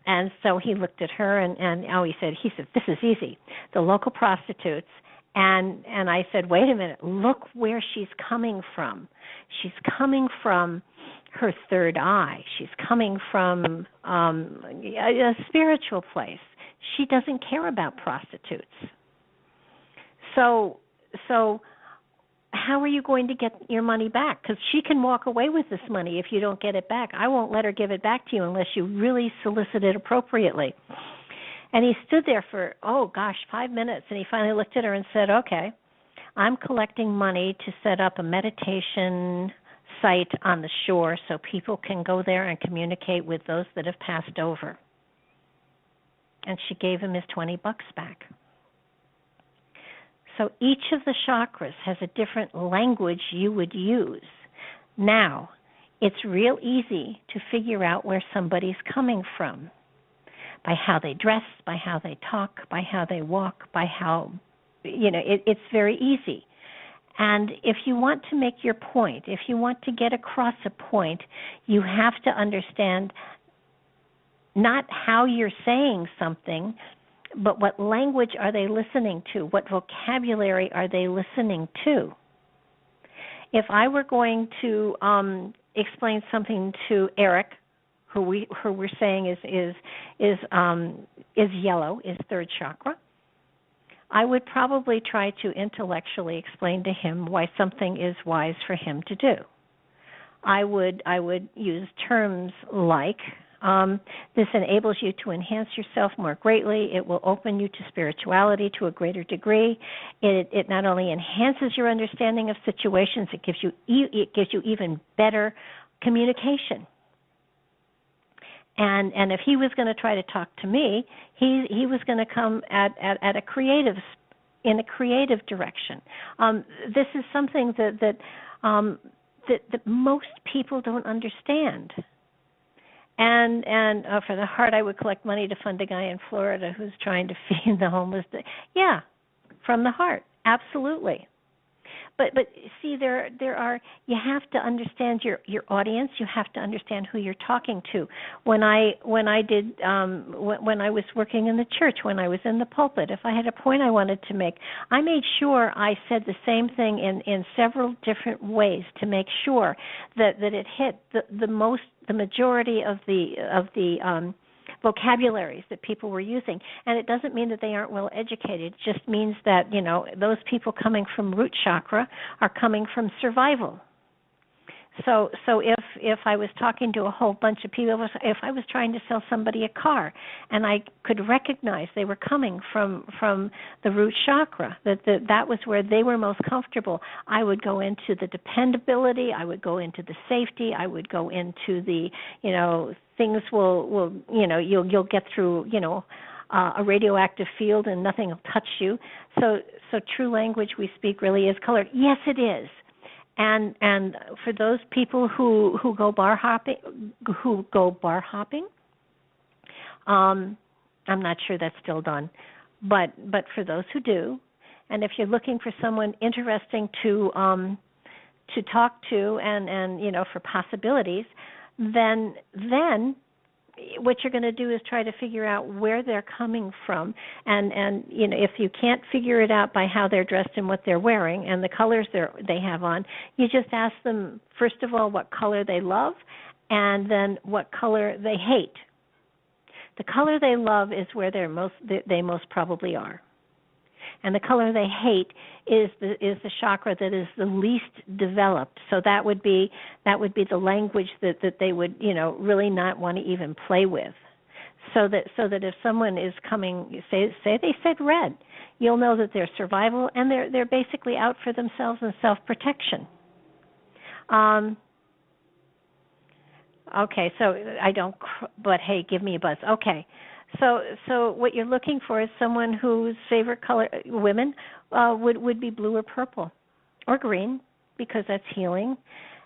And so he looked at her and he said, this is easy. The local prostitutes. And I said, wait a minute, look where she's coming from. She's coming from her third eye. She's coming from a spiritual place. She doesn't care about prostitutes. So how are you going to get your money back? Because she can walk away with this money if you don't get it back. I won't let her give it back to you unless you really solicit it appropriately. And he stood there for, 5 minutes, and he finally looked at her and said, okay, I'm collecting money to set up a meditation site on the shore so people can go there and communicate with those that have passed over. And she gave him his $20 back. So each of the chakras has a different language you would use. Now, it's real easy to figure out where somebody's coming from. By how they dress, by how they talk, by how they walk, by how, it's very easy. And if you want to make your point, if you want to get across a point, you have to understand not how you're saying something, but what language are they listening to? What vocabulary are they listening to? If I were going to explain something to Eric, who we're saying is yellow, is third chakra, I would probably try to intellectually explain to him why something is wise for him to do. I would use terms like, this enables you to enhance yourself more greatly. It will open you to spirituality to a greater degree. It not only enhances your understanding of situations, it gives you even better communication. And if he was going to try to talk to me, he was going to come at a creative direction. This is something that most people don't understand. And for the heart, I would collect money to fund a guy in Florida who's trying to feed the homeless. Yeah, from the heart, absolutely. But see, there are, you have to understand your audience. You have to understand who you're talking to. When I was working in the church, when I was in the pulpit, if I had a point I wanted to make, I made sure I said the same thing in several different ways to make sure that it hit the majority of the vocabularies that people were using. And it doesn't mean that they aren't well educated. It just means that, those people coming from root chakra are coming from survival. So if I was talking to a whole bunch of people, if I was trying to sell somebody a car and I could recognize they were coming from the root chakra, that was where they were most comfortable, I would go into the dependability, I would go into the safety, I would go into the, things will you'll get through, a radioactive field and nothing will touch you. So true language we speak really is colored. Yes, it is. And for those people who go bar hopping, I'm not sure that's still done, but for those who do, and if you're looking for someone interesting to talk to and for possibilities, then what you're going to do is try to figure out where they're coming from, and if you can't figure it out by how they're dressed and what they're wearing and the colors they have on, you just ask them first of all what color they love, and then what color they hate. The color they love is where they most probably are, and the color they hate is the chakra that is the least developed. So that would be the language that they would really not want to even play with. So that if someone is coming, say they said red, you'll know that they're survival and they're basically out for themselves and self-protection. Okay, so but hey, give me a buzz. Okay. So what you're looking for is someone whose favorite color, women, would be blue or purple or green, because that's healing.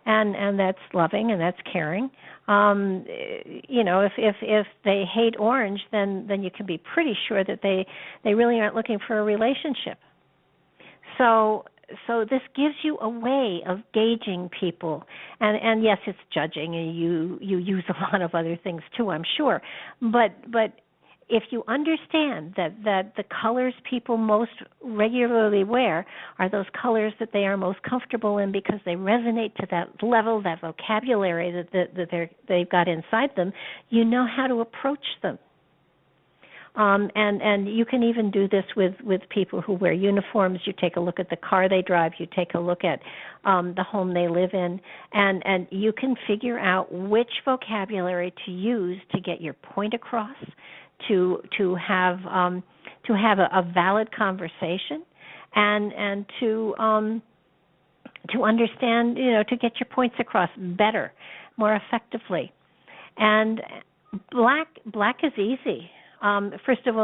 and that's loving and that's caring. If they hate orange, then you can be pretty sure that they really aren't looking for a relationship. So this gives you a way of gauging people, and yes, it's judging, and you use a lot of other things too, I'm sure, but if you understand that the colors people most regularly wear are those colors that they are most comfortable in because they resonate to that level, that vocabulary that they've got inside them, you know how to approach them. And you can even do this with people who wear uniforms. You take a look at the car they drive. You take a look at the home they live in, and you can figure out which vocabulary to use to get your point across, to have a valid conversation, and to understand, to get your points across better, more effectively. And black is easy. First of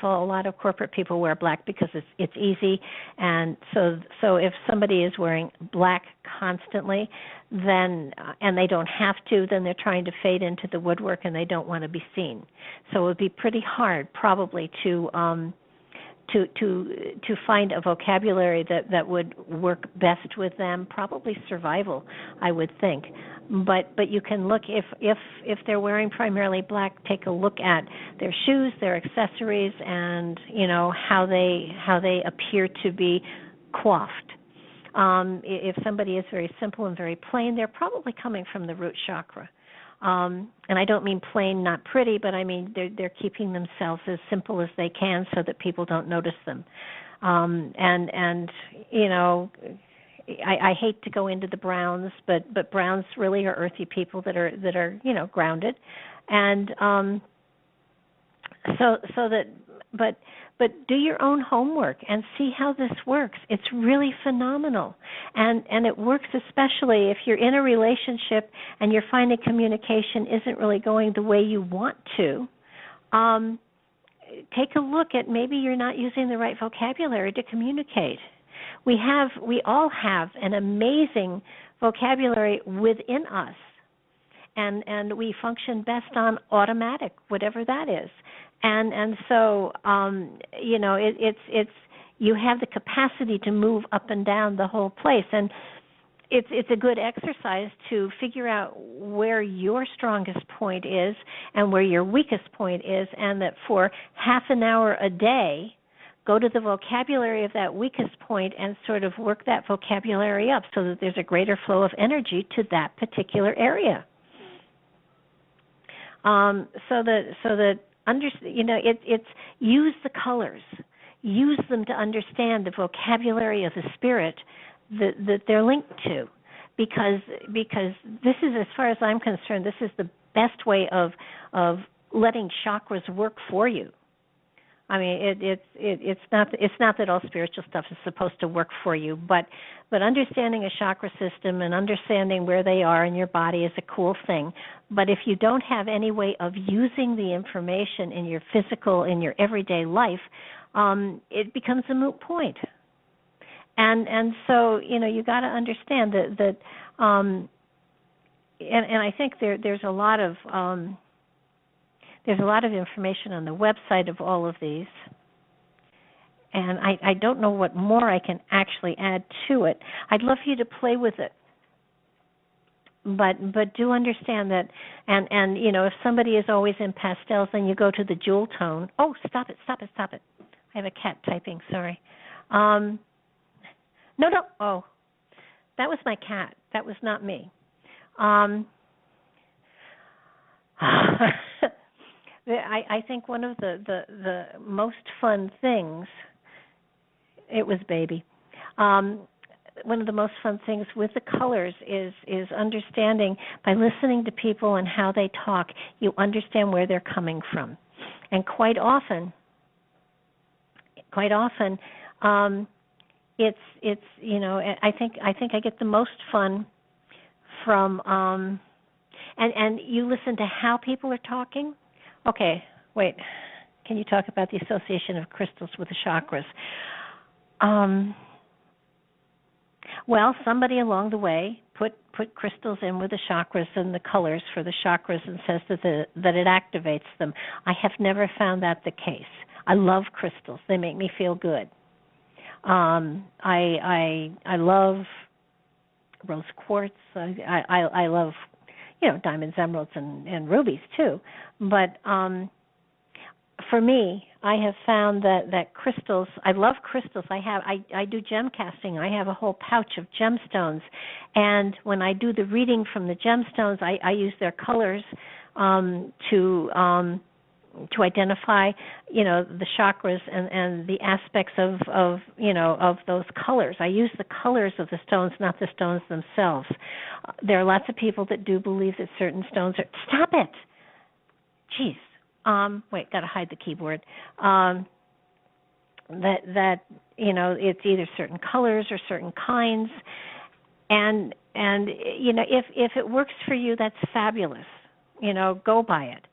all, a lot of corporate people wear black because it's easy, and so if somebody is wearing black constantly, then and they don't have to, then they're trying to fade into the woodwork and they don't want to be seen. So it would be pretty hard, probably, to find a vocabulary that would work best with them. Probably survival, I would think. But you can look, if they're wearing primarily black, take a look at their shoes, their accessories, and how they appear to be coiffed. If somebody is very simple and very plain, they're probably coming from the root chakra. And I don't mean plain, not pretty, but I mean they're keeping themselves as simple as they can so that people don't notice them. I hate to go into the browns, but browns really are earthy people that are grounded, and but do your own homework and see how this works. It's really phenomenal, and it works especially if you're in a relationship and you're finding communication isn't really going the way you want to. Take a look at maybe you're not using the right vocabulary to communicate. We all have an amazing vocabulary within us, and we function best on automatic, whatever that is. And so it's you have the capacity to move up and down the whole place, and it's a good exercise to figure out where your strongest point is and where your weakest point is, and that for half an hour a day, go to the vocabulary of that weakest point and sort of work that vocabulary up so that there's a greater flow of energy to that particular area. It's use the colors, use them to understand the vocabulary of the spirit that they're linked to, because this is, as far as I'm concerned, this is the best way of letting chakras work for you. I mean, it's not that all spiritual stuff is supposed to work for you, but understanding a chakra system and understanding where they are in your body is a cool thing. But if you don't have any way of using the information in your physical, in your everyday life, it becomes a moot point. And so you got to understand that and I think there's a lot of information on the website of all of these, and I don't know what more I can actually add to it. I'd love for you to play with it, but do understand that, and if somebody is always in pastels, then you go to the jewel tone. Oh, stop it. I have a cat typing, sorry. No, oh, that was my cat. That was not me. I think one of the most fun things, it was baby, one of the most fun things with the colors is understanding, by listening to people and how they talk, you understand where they're coming from. And quite often, it's I think I get the most fun from and you listen to how people are talking. Okay, wait. Can you talk about the association of crystals with the chakras? Well, somebody along the way put crystals in with the chakras and the colors for the chakras and says that it activates them. I have never found that the case. I love crystals. They make me feel good. I love rose quartz. I love, diamonds, emeralds, and rubies too. But for me, I have found that crystals. I love crystals. I do gem casting. I have a whole pouch of gemstones, and when I do the reading from the gemstones, I use their colors to identify, the chakras and the aspects of those colors. I use the colors of the stones, not the stones themselves. There are lots of people that do believe that certain stones are. Stop it! Jeez. Wait, got to hide the keyboard. That it's either certain colors or certain kinds, and if it works for you, that's fabulous. Go by it.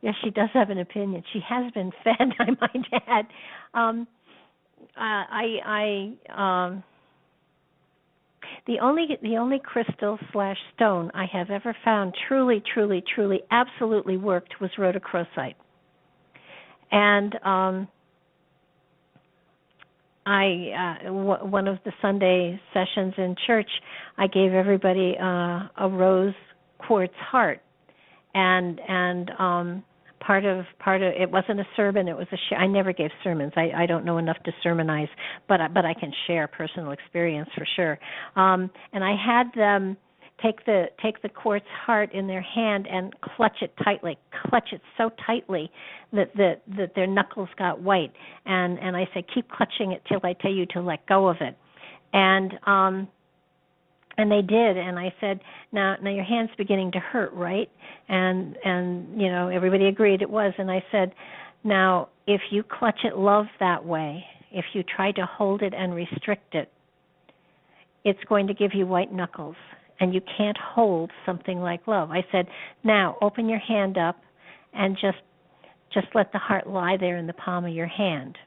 Yes, she does have an opinion. She has been fed, I might add. The only crystal / stone I have ever found truly, absolutely worked was rhodochrosite. And one of the Sunday sessions in church, I gave everybody a rose quartz heart, and part of it wasn't a sermon. It was a share. I never gave sermons. I don't know enough to sermonize, but I can share personal experience for sure. And I had them take the quartz heart in their hand and clutch it so tightly that their knuckles got white. And I said, keep clutching it till I tell you to let go of it. And they did, and I said, now your hand's beginning to hurt, right? And everybody agreed it was. And I said, now if you clutch it love that way, if you try to hold it and restrict it, it's going to give you white knuckles, and you can't hold something like love. I said, now open your hand up and just let the heart lie there in the palm of your hand.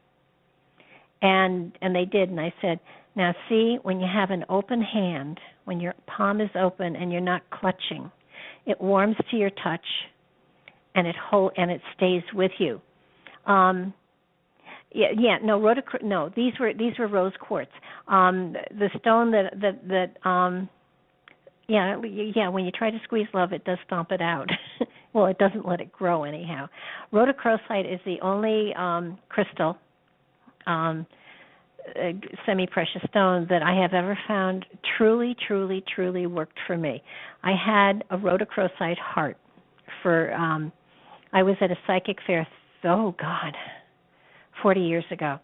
And they did, and I said, now see, when you have an open hand, when your palm is open and you're not clutching, it warms to your touch, and it stays with you. No, these were rose quartz. The stone when you try to squeeze love, it does stomp it out. Well, it doesn't let it grow anyhow. Rhodochrosite is the only crystal, semi-precious stone that I have ever found truly worked for me. I had a rhodochrosite heart for, I was at a psychic fair, 40 years ago.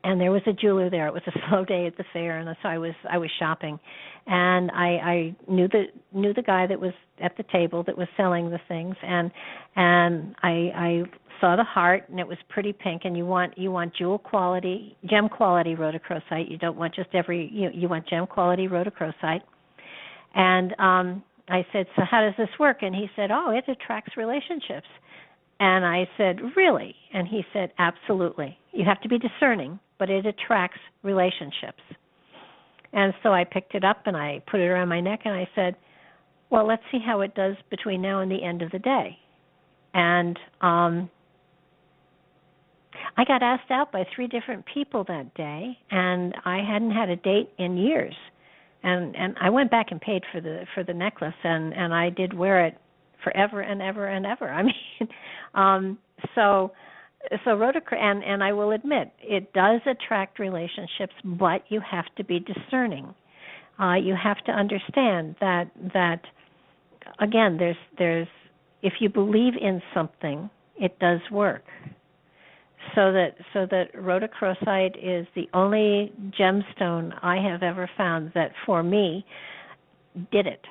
And there was a jeweler there. It was a slow day at the fair, and so I was shopping, and I knew the guy that was at the table that was selling the things, and I saw the heart, and it was pretty pink. And you want gem quality rhodochrosite. You don't want just you want gem quality rhodochrosite. And I said, so how does this work? And he said, oh, it attracts relationships. And I said, really? And he said, absolutely. You have to be discerning, but it attracts relationships. And so I picked it up and I put it around my neck and I said, well, let's see how it does between now and the end of the day. And I got asked out by 3 different people that day, and I hadn't had a date in years. And I went back and paid for the necklace, and I did wear it forever and ever and ever. I mean, so Rhodochrosite, and I will admit, it does attract relationships, but you have to be discerning. You have to understand that again, there's if you believe in something, it does work. So that rhodochrosite is the only gemstone I have ever found that for me did it.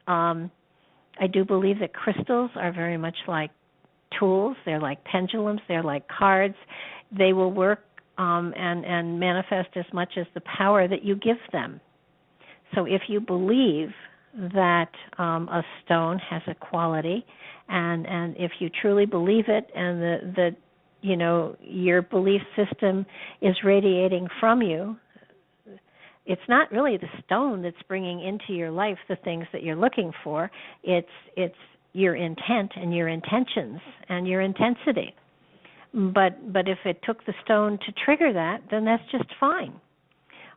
I do believe that crystals are very much like tools. They're like pendulums. They're like cards. They will work and manifest as much as the power that you give them. So if you believe that a stone has a quality, and if you truly believe it, and your belief system is radiating from you, it's not really the stone that's bringing into your life the things that you're looking for. It's your intent and your intentions and your intensity. But if it took the stone to trigger that, then that's just fine.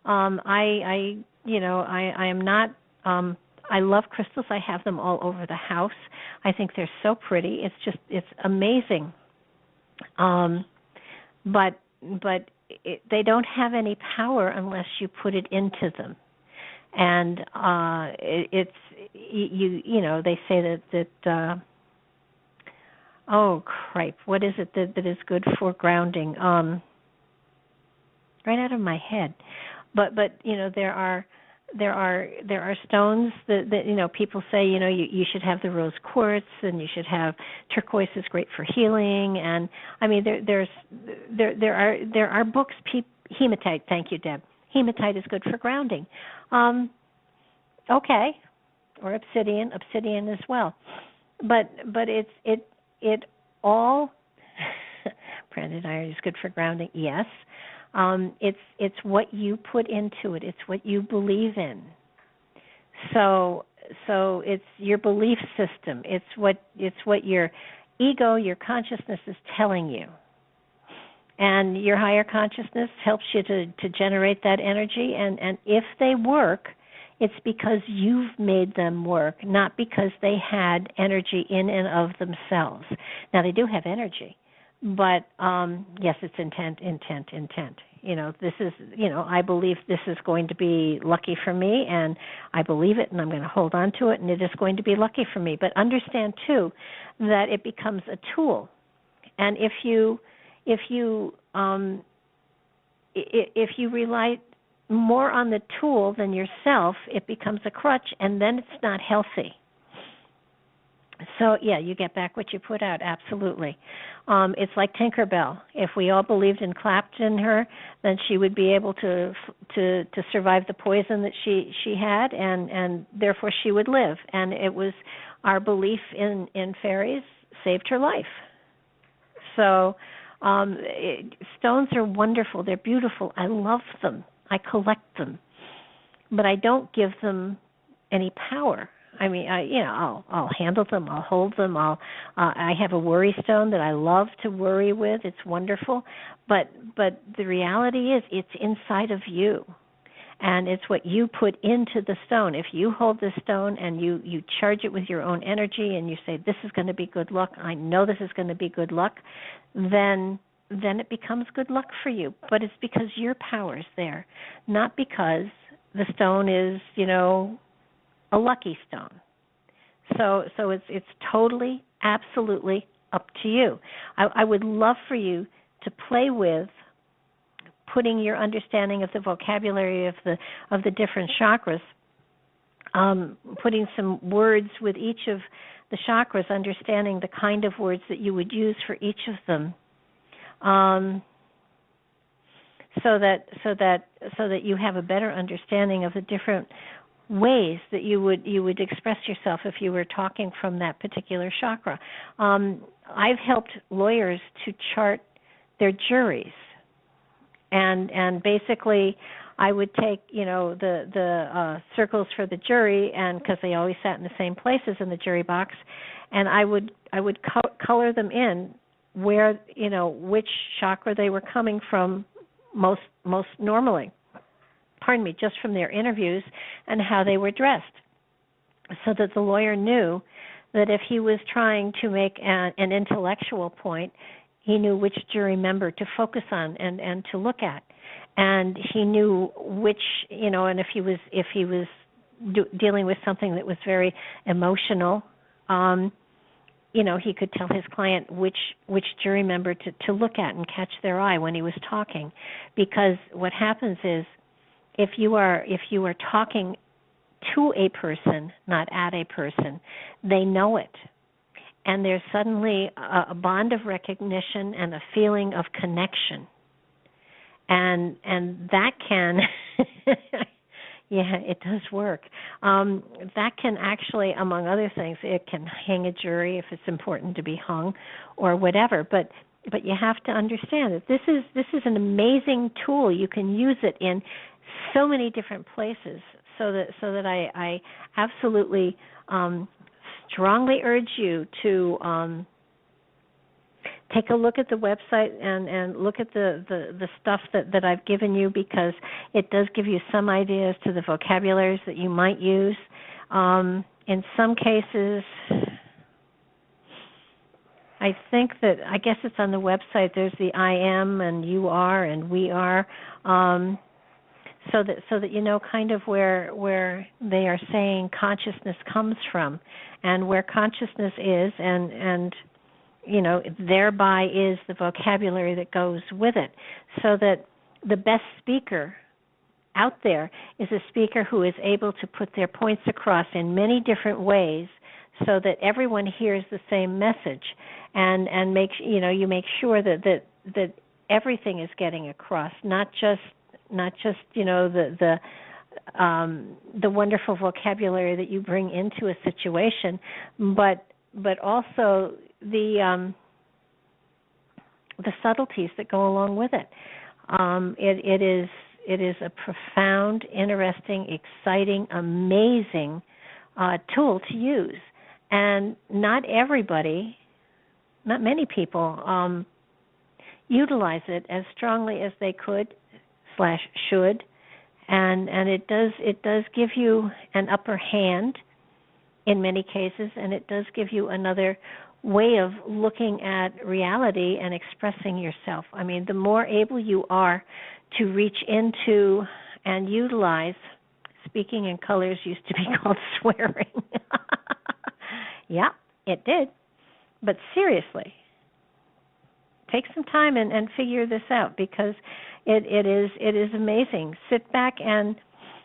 I am not. I love crystals. I have them all over the house. I think they're so pretty. It's amazing. But they don't have any power unless you put it into them. And they say that oh cripe, what is it that is good for grounding? Right out of my head. But there are stones that people say you should have the rose quartz, and you should have turquoise is great for healing, and I mean there are books. Hematite, thank you, Deb. Hematite is good for grounding. Okay, or obsidian as well. But it all branded iron is good for grounding. Yes. It's what you put into it. It's what you believe in. So it's your belief system. It's what your ego, your consciousness is telling you. And your higher consciousness helps you to generate that energy. And if they work, it's because you've made them work, not because they had energy in and of themselves. Now, they do have energy. But yes, it's intent. This is, I believe this is going to be lucky for me, and I believe it, and I'm going to hold on to it, and it is going to be lucky for me. But understand too that it becomes a tool, and if you rely more on the tool than yourself, it becomes a crutch, and then it's not healthy. So, yeah, you get back what you put out, absolutely. It's like Tinkerbell. If we all believed and clapped in her, then she would be able to survive the poison that she had, and therefore she would live. And it was our belief in fairies saved her life. So stones are wonderful. They're beautiful. I love them. I collect them. But I don't give them any power. I mean, I'll handle them. I'll hold them. I have a worry stone that I love to worry with. It's wonderful, but the reality is, it's inside of you, and it's what you put into the stone. If you hold the stone and you charge it with your own energy, and you say, "This is going to be good luck. I know this is going to be good luck," then it becomes good luck for you. But it's because your power's there, not because the stone is, a lucky stone. So it's totally, absolutely up to you. I would love for you to play with putting your understanding of the vocabulary of the different chakras, putting some words with each of the chakras, understanding the kind of words that you would use for each of them, so that you have a better understanding of the different ways that you would express yourself if you were talking from that particular chakra. I've helped lawyers to chart their juries, and basically I would take the circles for the jury, and because they always sat in the same places in the jury box, and I would color them in where which chakra they were coming from most normally. Just from their interviews and how they were dressed, so that the lawyer knew that if he was trying to make an intellectual point, he knew which jury member to focus on and to look at, and he knew which, and if he was dealing with something that was very emotional, he could tell his client which jury member to look at and catch their eye when he was talking, because what happens is, if you are talking to a person, not at a person, they know it. And there's suddenly a bond of recognition and a feeling of connection. And that can, yeah, it does work. That can actually, among other things, it can hang a jury if it's important to be hung or whatever. But But you have to understand that this is an amazing tool. You can use it in so many different places. So that I absolutely strongly urge you to take a look at the website and look at the stuff that I've given you, because it does give you some ideas to the vocabularies that you might use. In some cases, I guess it's on the website. There's the I am and you are and we are, so that you know kind of where they are saying consciousness comes from, and where consciousness is, and you know, thereby is the vocabulary that goes with it, so that the best speaker out there is a speaker who is able to put their points across in many different ways, so that everyone hears the same message, and you make sure that everything is getting across, not just you know the wonderful vocabulary that you bring into a situation, but also the subtleties that go along with it. It is a profound, interesting, exciting, amazing tool to use, and not many people utilize it as strongly as they could / should, and it does give you an upper hand in many cases, and it does give you another way of looking at reality and expressing yourself. I mean, the more able you are to reach into and utilize, speaking in colors used to be called swearing. Yeah, it did. But seriously, take some time and figure this out, because it is amazing. Sit back and,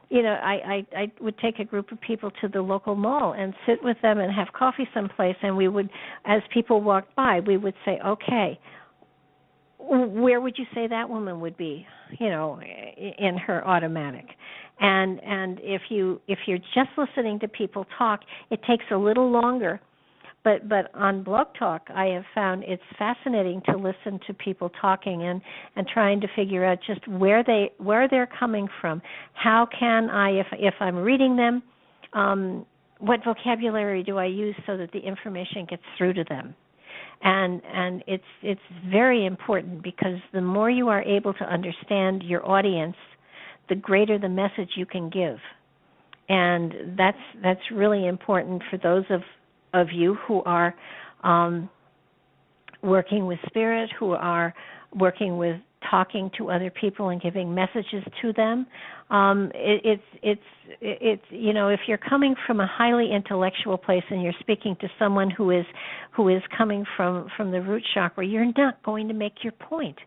you know, I would take a group of people to the local mall and sit with them and have coffee someplace, and we would, as people walked by, we would say, okay, where would you say that woman would be, you know, in her automatic? And if you're just listening to people talk, it takes a little longer. But on Blog Talk, I have found it's fascinating to listen to people talking and trying to figure out just where they're coming from. How can I, if I'm reading them, what vocabulary do I use so that the information gets through to them? And it's very important, because the more you are able to understand your audience, the greater the message you can give. And that's really important for those of you who are working with spirit, who are working with talking to other people and giving messages to them. It's you know, if you're coming from a highly intellectual place and you're speaking to someone who is coming from the root chakra, you're not going to make your point.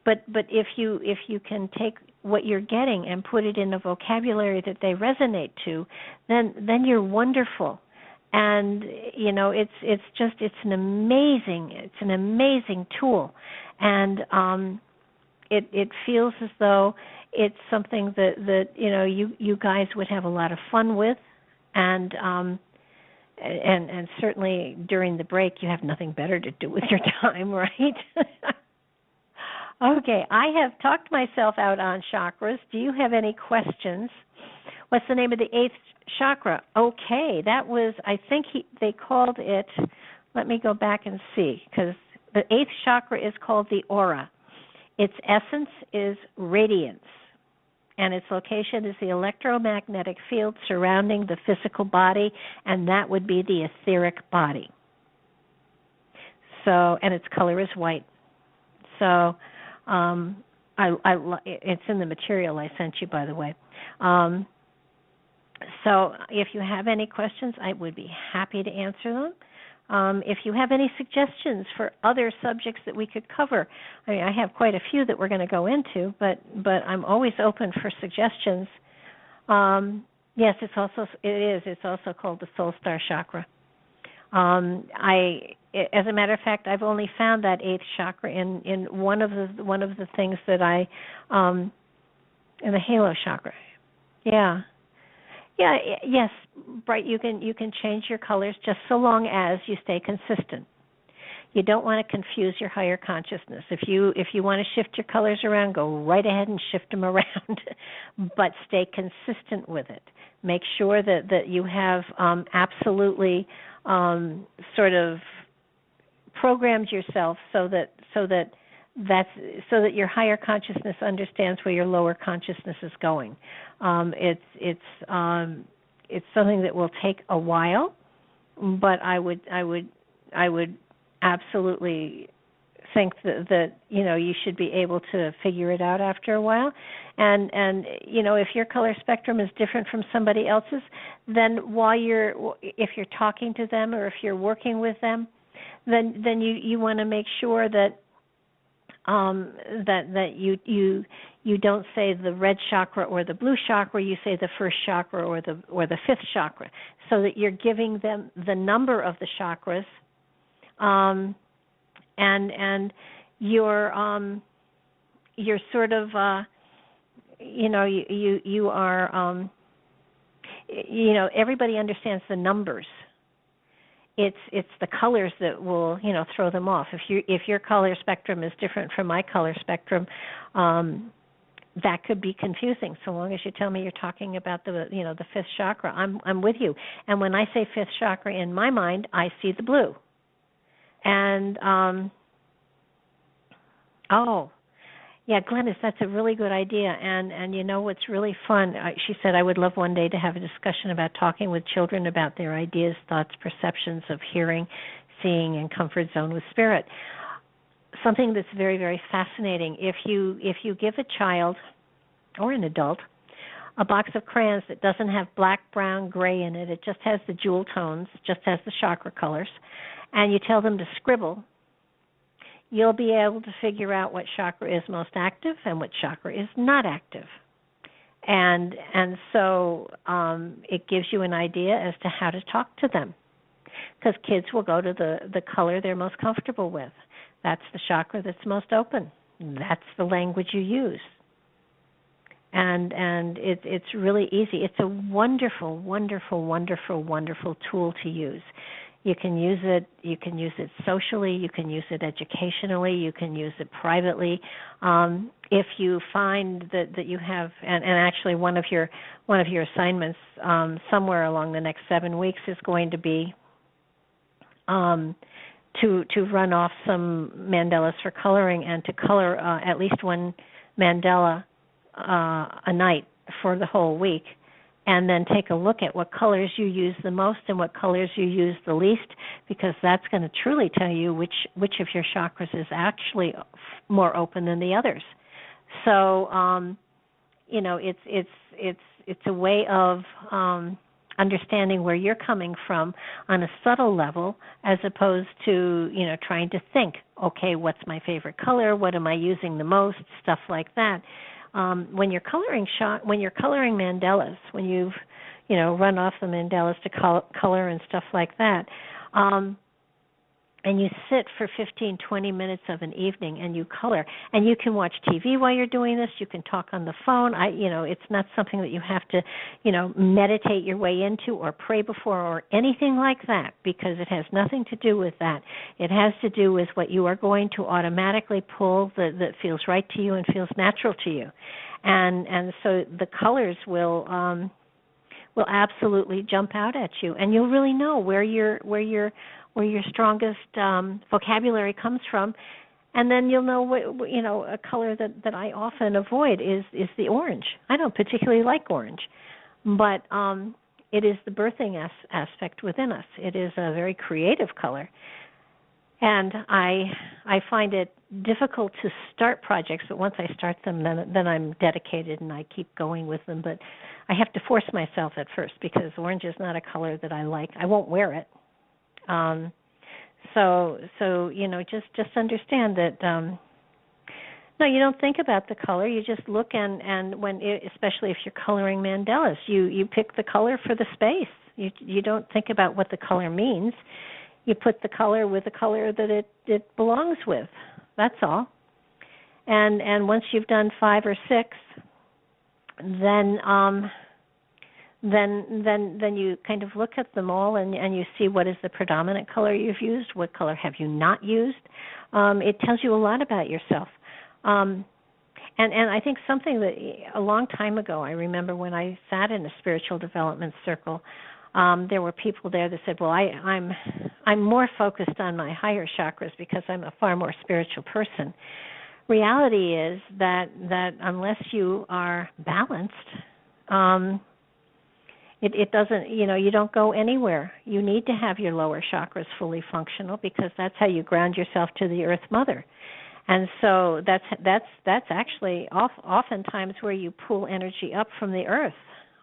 But if you can take what you're getting and put it in a vocabulary that they resonate to, then you're wonderful. And you know, it's an amazing tool, and it feels as though it's something that you know you guys would have a lot of fun with, and certainly during the break you have nothing better to do with your time, right? Okay, I have talked myself out on chakras. Do you have any questions? What's the name of the 8th chakra? Okay, that was, I think they called it, let me go back and see, because the 8th chakra is called the aura. Its essence is radiance, and its location is the electromagnetic field surrounding the physical body, and that would be the etheric body. So, and its color is white. So, it's in the material I sent you, by the way. So if you have any questions, I would be happy to answer them. If you have any suggestions for other subjects that we could cover, I mean, I have quite a few that we're going to go into, but I'm always open for suggestions. Yes, it's also called the Soul Star Chakra. As a matter of fact, I've only found that 8th chakra in one of the things that I in the halo chakra. Yeah. Yeah, yes, Bright, you can change your colors just so long as you stay consistent. You don't want to confuse your higher consciousness. If you want to shift your colors around, go right ahead and shift them around, but stay consistent with it. Make sure that you have absolutely sort of programmed yourself so that your higher consciousness understands where your lower consciousness is going. It's something that will take a while, but I would absolutely think that you should be able to figure it out after a while. And if your color spectrum is different from somebody else's, then if you're talking to them or if you're working with them, then you want to make sure that you don't say the red chakra or the blue chakra, you say the first chakra or the fifth chakra, so that you're giving them the number of the chakras, and you're sort of you are everybody understands the numbers. It's the colors that will throw them off. If your color spectrum is different from my color spectrum, that could be confusing. So long as you tell me you're talking about the fifth chakra, I'm with you. And when I say fifth chakra in my mind, I see the blue. And yeah, Glennis, that's a really good idea. And what's really fun, she said, I would love one day to have a discussion about talking with children about their ideas, thoughts, perceptions of hearing, seeing, and comfort zone with spirit. Something that's very, very fascinating. If you give a child or an adult a box of crayons that doesn't have black, brown, gray in it, it just has the jewel tones, just has the chakra colors, and you tell them to scribble, you'll be able to figure out what chakra is most active and what chakra is not active. And so it gives you an idea as to how to talk to them, because kids will go to the color they're most comfortable with. That's the chakra that's most open. That's the language you use. And it's really easy. It's a wonderful, wonderful, wonderful, wonderful tool to use. You can use it socially, you can use it educationally, you can use it privately. If you find that you have, and actually one of your assignments somewhere along the next 7 weeks is going to be to run off some mandalas for coloring and to color at least one mandala a night for the whole week. And then take a look at what colors you use the most and what colors you use the least, because that's going to truly tell you which of your chakras is actually more open than the others. So, it's a way of understanding where you're coming from on a subtle level, as opposed to trying to think, okay, what's my favorite color? What am I using the most? Stuff like that. When you're coloring mandalas, when you've run off the mandalas to color and stuff like that, and you sit for 15, 20 minutes of an evening and you color, and you can watch TV while you're doing this. You can talk on the phone. It's not something that you have to, meditate your way into or pray before or anything like that, because it has nothing to do with that. It has to do with what you are going to automatically pull that feels right to you and feels natural to you, and so the colors will absolutely jump out at you, and you'll really know where your strongest vocabulary comes from, and then you'll know a color that I often avoid is the orange. I don't particularly like orange, but it is the birthing aspect within us. It is a very creative color, and I find it difficult to start projects, but once I start them, then I'm dedicated and I keep going with them. But I have to force myself at first, because orange is not a color that I like. I won't wear it. So just understand that. No, you don't think about the color. You just look, and especially if you're coloring mandalas, you pick the color for the space. You don't think about what the color means. You put the color with the color that it belongs with. That's all. And once you've done 5 or 6, then then you kind of look at them all and you see what is the predominant color you've used, what color have you not used. It tells you a lot about yourself. And I think something that a long time ago, I remember when I sat in a spiritual development circle, there were people there that said, well, I'm more focused on my higher chakras because I'm a far more spiritual person. Reality is that unless you are balanced, it doesn't, you don't go anywhere. You need to have your lower chakras fully functional because that's how you ground yourself to the Earth Mother. And so that's actually oftentimes where you pull energy up from the Earth.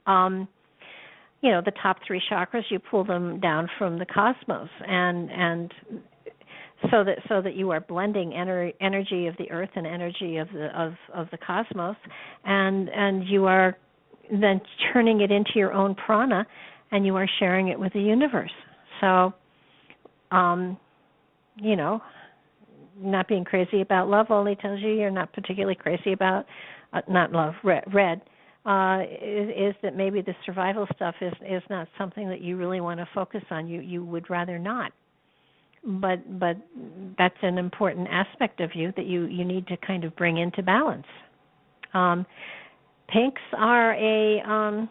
The top three chakras, you pull them down from the cosmos, and so that you are blending energy of the Earth and energy of the cosmos, and you are then turning it into your own prana, and you are sharing it with the universe. So, not being crazy about love only tells you you're not particularly crazy about not love. Red is that maybe the survival stuff is not something that you really want to focus on. You would rather not. But that's an important aspect of you that you need to kind of bring into balance. Pinks are a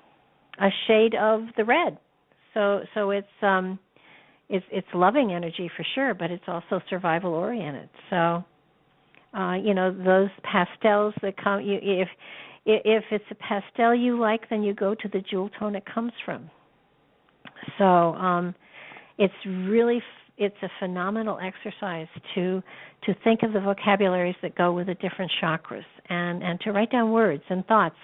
shade of the red, so it's loving energy for sure, but it's also survival oriented. So those pastels that come, if it's a pastel you like, then you go to the jewel tone it comes from. So it's a phenomenal exercise to think of the vocabularies that go with the different chakras and to write down words and thoughts.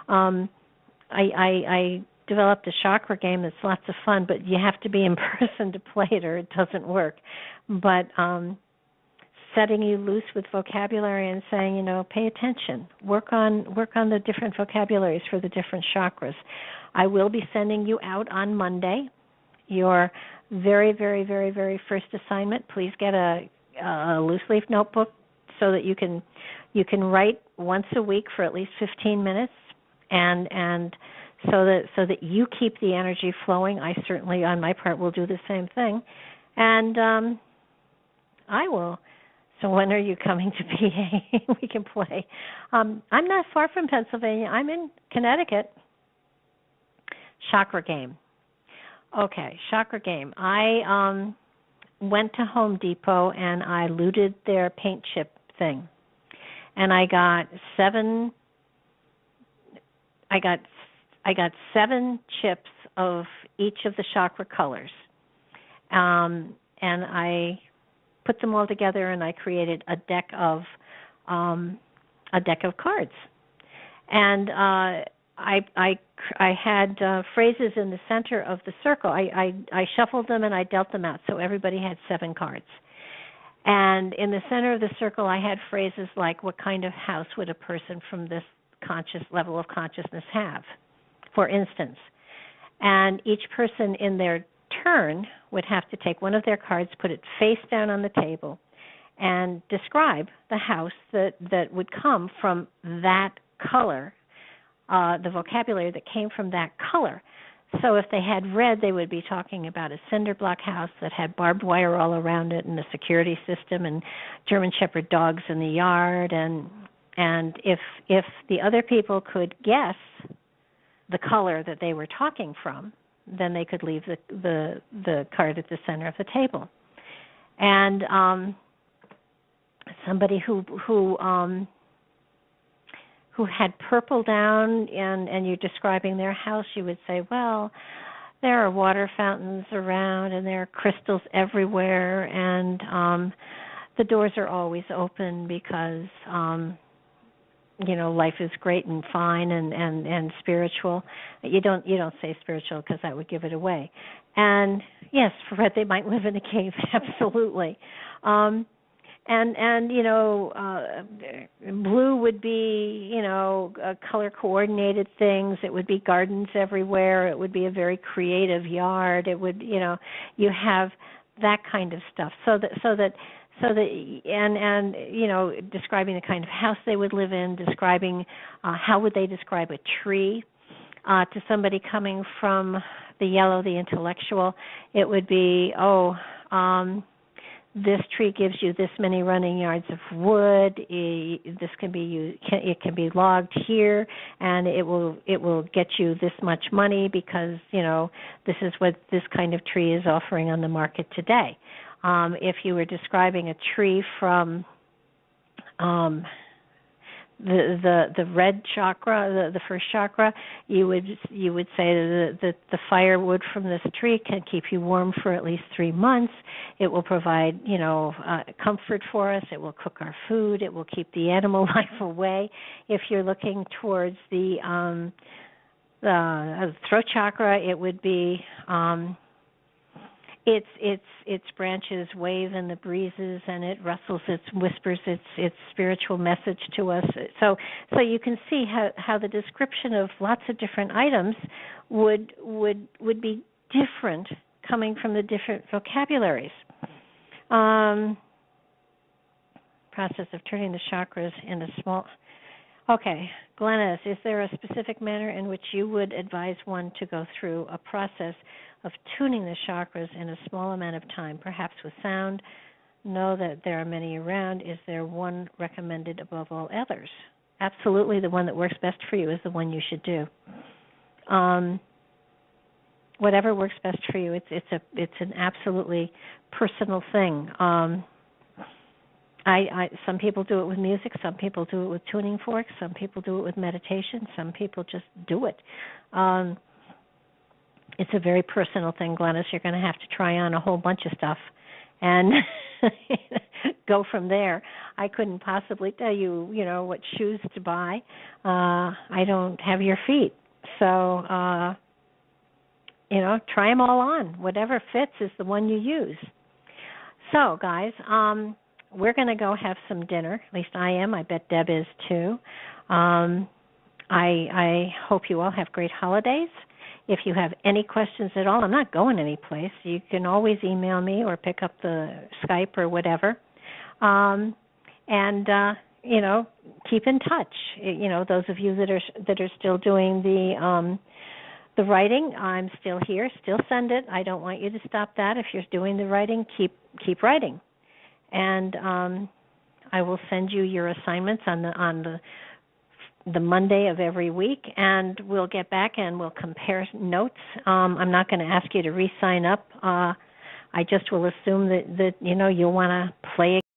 I developed a chakra game that's lots of fun, but you have to be in person to play it or it doesn't work. But setting you loose with vocabulary and saying, pay attention, work on the different vocabularies for the different chakras. I will be sending you out on Monday your very, very, very, very first assignment. Please get a loose leaf notebook so that you can write once a week for at least 15 minutes, and so that you keep the energy flowing. I certainly, on my part, will do the same thing, and I will. So when are you coming to PA? We can play. I'm not far from Pennsylvania. I'm in Connecticut. Chakra Game. Okay, Chakra Game. I went to Home Depot and I looted their paint chip thing, and I got 7 chips of each of the chakra colors, and I put them all together and I created a deck of cards, and I had phrases in the center of the circle. I shuffled them and I dealt them out, so everybody had 7 cards. And in the center of the circle, I had phrases like, what kind of house would a person from this level of consciousness have, for instance. And each person in their turn would have to take one of their cards, put it face down on the table, and describe the house that would come from that color, the vocabulary that came from that color. So if they had red, they would be talking about a cinder block house that had barbed wire all around it and a security system and German Shepherd dogs in the yard. And if the other people could guess the color that they were talking from, then they could leave the card at the center of the table. And somebody who had purple down and you're describing their house, you would say, well, there are water fountains around and there are crystals everywhere, and the doors are always open because life is great and fine and spiritual. You don't say spiritual because that would give it away. And yes, for red, they might live in a cave, absolutely. And blue would be, color coordinated things. It would be gardens everywhere. It would be a very creative yard. It would, you have that kind of stuff. So that describing the kind of house they would live in, describing how would they describe a tree. To somebody coming from the yellow, the intellectual, it would be, this tree gives you this many running yards of wood. This can be used, it can be logged here, and it will get you this much money because this is what this kind of tree is offering on the market today. If you were describing a tree from the red chakra, the first chakra, you would say that the firewood from this tree can keep you warm for at least 3 months. It will provide comfort for us. It will cook our food. It will keep the animal life away. If you're looking towards the throat chakra, it would be its branches wave in the breezes, and it rustles, it whispers its spiritual message to us. So you can see how the description of lots of different items would be different coming from the different vocabularies. Process of turning the chakras into small. Okay, Glennis, is there a specific manner in which you would advise one to go through a process of tuning the chakras in a small amount of time, perhaps with sound? Know that there are many around. Is there one recommended above all others? Absolutely, the one that works best for you is the one you should do. Whatever works best for you. It's an absolutely personal thing. Some people do it with music. Some people do it with tuning forks. Some people do it with meditation. Some people just do it. It's a very personal thing, Glennis. You're going to have to try on a whole bunch of stuff and go from there. I couldn't possibly tell you, what shoes to buy. I don't have your feet. So, try them all on. Whatever fits is the one you use. So, guys, we're going to go have some dinner. At least I am. I bet Deb is too. I hope you all have great holidays. If you have any questions at all, I'm not going anyplace. You can always email me or pick up the Skype or whatever. Keep in touch. Those of you that are still doing the writing, I'm still here. Still send it. I don't want you to stop that. If you're doing the writing, keep writing. And I will send you your assignments on the Monday of every week, and we'll get back and we'll compare notes. I'm not going to ask you to re-sign up. I just will assume that you'll want to play